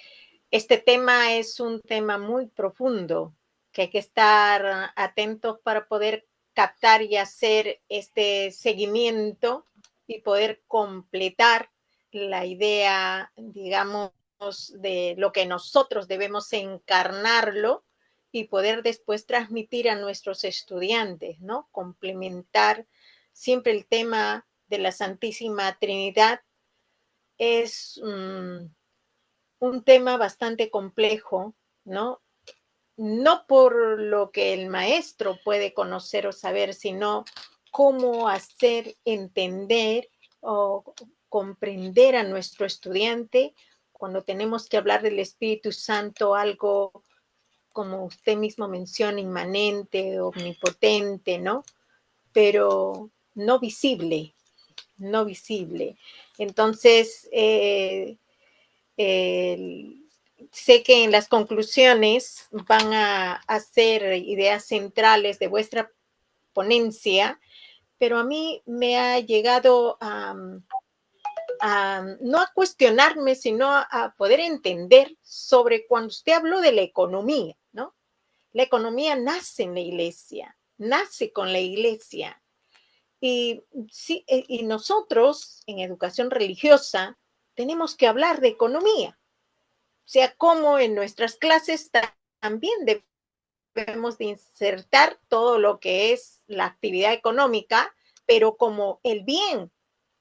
este tema es un tema muy profundo, que hay que estar atentos para poder captar y hacer este seguimiento y poder completar la idea, digamos, de lo que nosotros debemos encarnarlo y poder después transmitir a nuestros estudiantes, ¿no? Complementar siempre el tema de la Santísima Trinidad es un tema bastante complejo, ¿no? No por lo que el maestro puede conocer o saber, sino cómo hacer entender o comprender a nuestro estudiante cuando tenemos que hablar del Espíritu Santo, algo como usted mismo menciona, inmanente, omnipotente, ¿no? Pero no visible, no visible. Entonces, sé que en las conclusiones van a hacer ideas centrales de vuestra ponencia, pero a mí me ha llegado no a cuestionarme, sino a poder entender sobre cuando usted habló de la economía, ¿no? La economía nace en la iglesia, nace con la iglesia. Y, sí, y nosotros en educación religiosa tenemos que hablar de economía. O sea, como en nuestras clases también debemos de insertar todo lo que es la actividad económica, pero como el bien,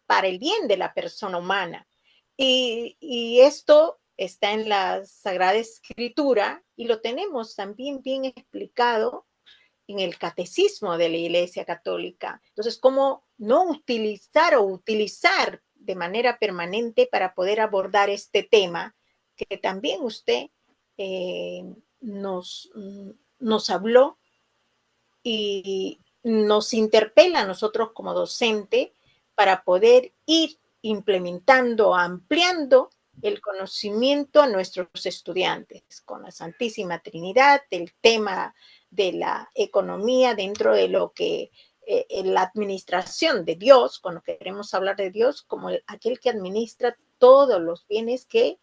para el bien de la persona humana. Y esto está en la Sagrada Escritura y lo tenemos también bien explicado en el catecismo de la Iglesia Católica. Entonces, ¿cómo no utilizar o utilizar de manera permanente para poder abordar este tema que también usted nos habló y nos interpela a nosotros como docente para poder ir implementando, ampliando el conocimiento a nuestros estudiantes con la Santísima Trinidad, el tema de la economía dentro de lo que la administración de Dios, cuando queremos hablar de Dios, como aquel que administra todos los bienes que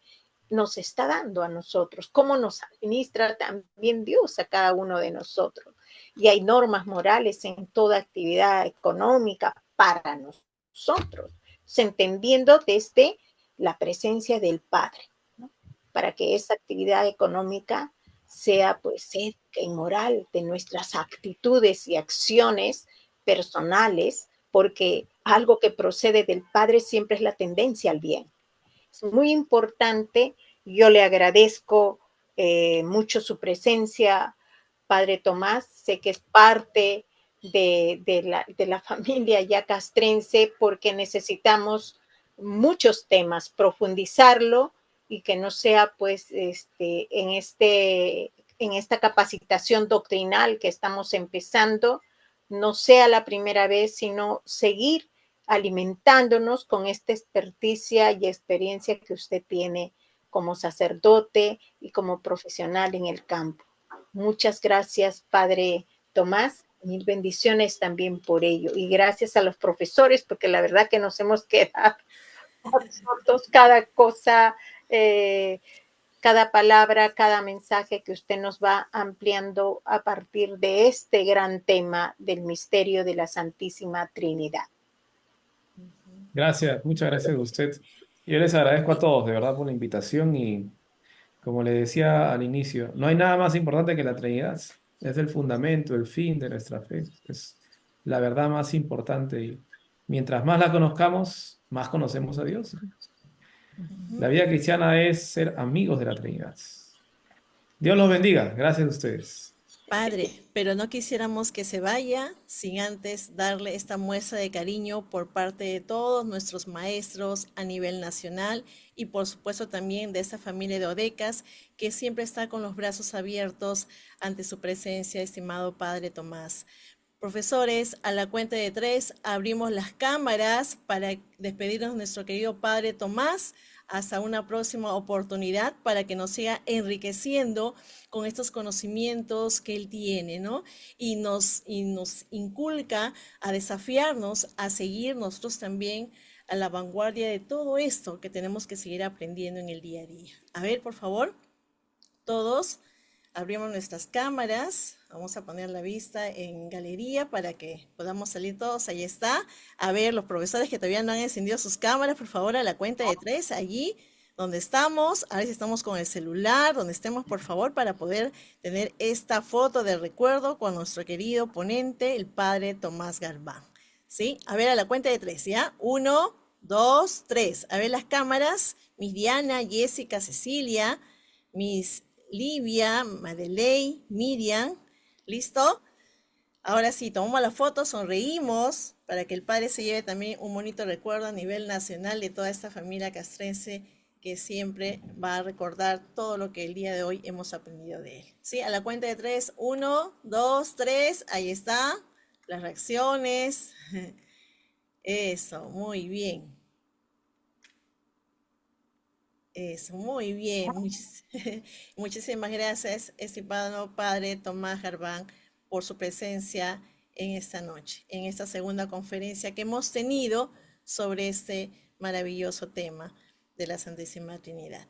nos está dando a nosotros, cómo nos administra también Dios a cada uno de nosotros. Y hay normas morales en toda actividad económica para nosotros, entendiendo desde la presencia del Padre, ¿no? Para que esa actividad económica sea pues ética y moral de nuestras actitudes y acciones personales, porque algo que procede del Padre siempre es la tendencia al bien. Es muy importante. Yo le agradezco mucho su presencia, Padre Tomás. Sé que es parte de la familia ya castrense porque necesitamos muchos temas, profundizarlo y que no sea pues en esta capacitación doctrinal que estamos empezando, no sea la primera vez, sino seguir alimentándonos con esta experticia y experiencia que usted tiene como sacerdote y como profesional en el campo. Muchas gracias, Padre Tomás. Mil bendiciones también por ello. Y gracias a los profesores, porque la verdad que nos hemos quedado absortos cada cosa, cada palabra, cada mensaje que usted nos va ampliando a partir de este gran tema del misterio de la Santísima Trinidad. Gracias, muchas gracias a usted. Yo les agradezco a todos, de verdad, por la invitación y como le decía al inicio, no hay nada más importante que la Trinidad. Es el fundamento, el fin de nuestra fe. Es la verdad más importante y mientras más la conozcamos, más conocemos a Dios. La vida cristiana es ser amigos de la Trinidad. Dios los bendiga. Gracias a ustedes. Padre, pero no quisiéramos que se vaya sin antes darle esta muestra de cariño por parte de todos nuestros maestros a nivel nacional y por supuesto también de esta familia de Odecas que siempre está con los brazos abiertos ante su presencia, estimado Padre Tomás. Profesores, a la cuenta de 3 abrimos las cámaras para despedirnos de nuestro querido Padre Tomás. Hasta una próxima oportunidad para que nos siga enriqueciendo con estos conocimientos que él tiene, ¿no? Y nos inculca a desafiarnos, a seguir nosotros también a la vanguardia de todo esto que tenemos que seguir aprendiendo en el día a día. A ver, por favor, todos abrimos nuestras cámaras. Vamos a poner la vista en galería para que podamos salir todos. Ahí está. A ver, los profesores que todavía no han encendido sus cámaras, por favor, a la cuenta de 3, allí donde estamos. A ver si estamos con el celular, donde estemos, por favor, para poder tener esta foto de recuerdo con nuestro querido ponente, el Padre Tomás Garbán. ¿Sí? A ver, a la cuenta de 3, ¿ya? 1, 2, 3. A ver las cámaras. Miss Diana, Jessica, Cecilia, Miss Livia, Madeley, Miriam, ¿listo? Ahora sí, tomamos la foto, sonreímos para que el padre se lleve también un bonito recuerdo a nivel nacional de toda esta familia castrense que siempre va a recordar todo lo que el día de hoy hemos aprendido de él. ¿Sí? A la cuenta de 3, 1, 2, 3, ahí está, las reacciones. Eso, muy bien. Eso, muy bien. Muchísimas gracias, estimado Padre Tomás Garbán, por su presencia en esta noche, en esta segunda conferencia que hemos tenido sobre este maravilloso tema de la Santísima Trinidad.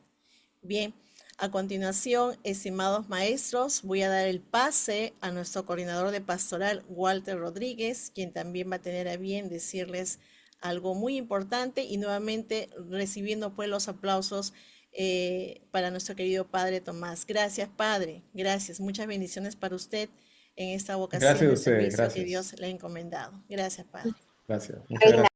Bien, a continuación, estimados maestros, voy a dar el pase a nuestro coordinador de pastoral, Walter Rodríguez, quien también va a tener a bien decirles algo muy importante y nuevamente recibiendo pues los aplausos para nuestro querido Padre Tomás. Gracias, Padre. Gracias. Muchas bendiciones para usted en esta vocación Gracias a de ustedes. servicio que Gracias. Dios le ha encomendado. Gracias, Padre. Gracias. Muchas Reina,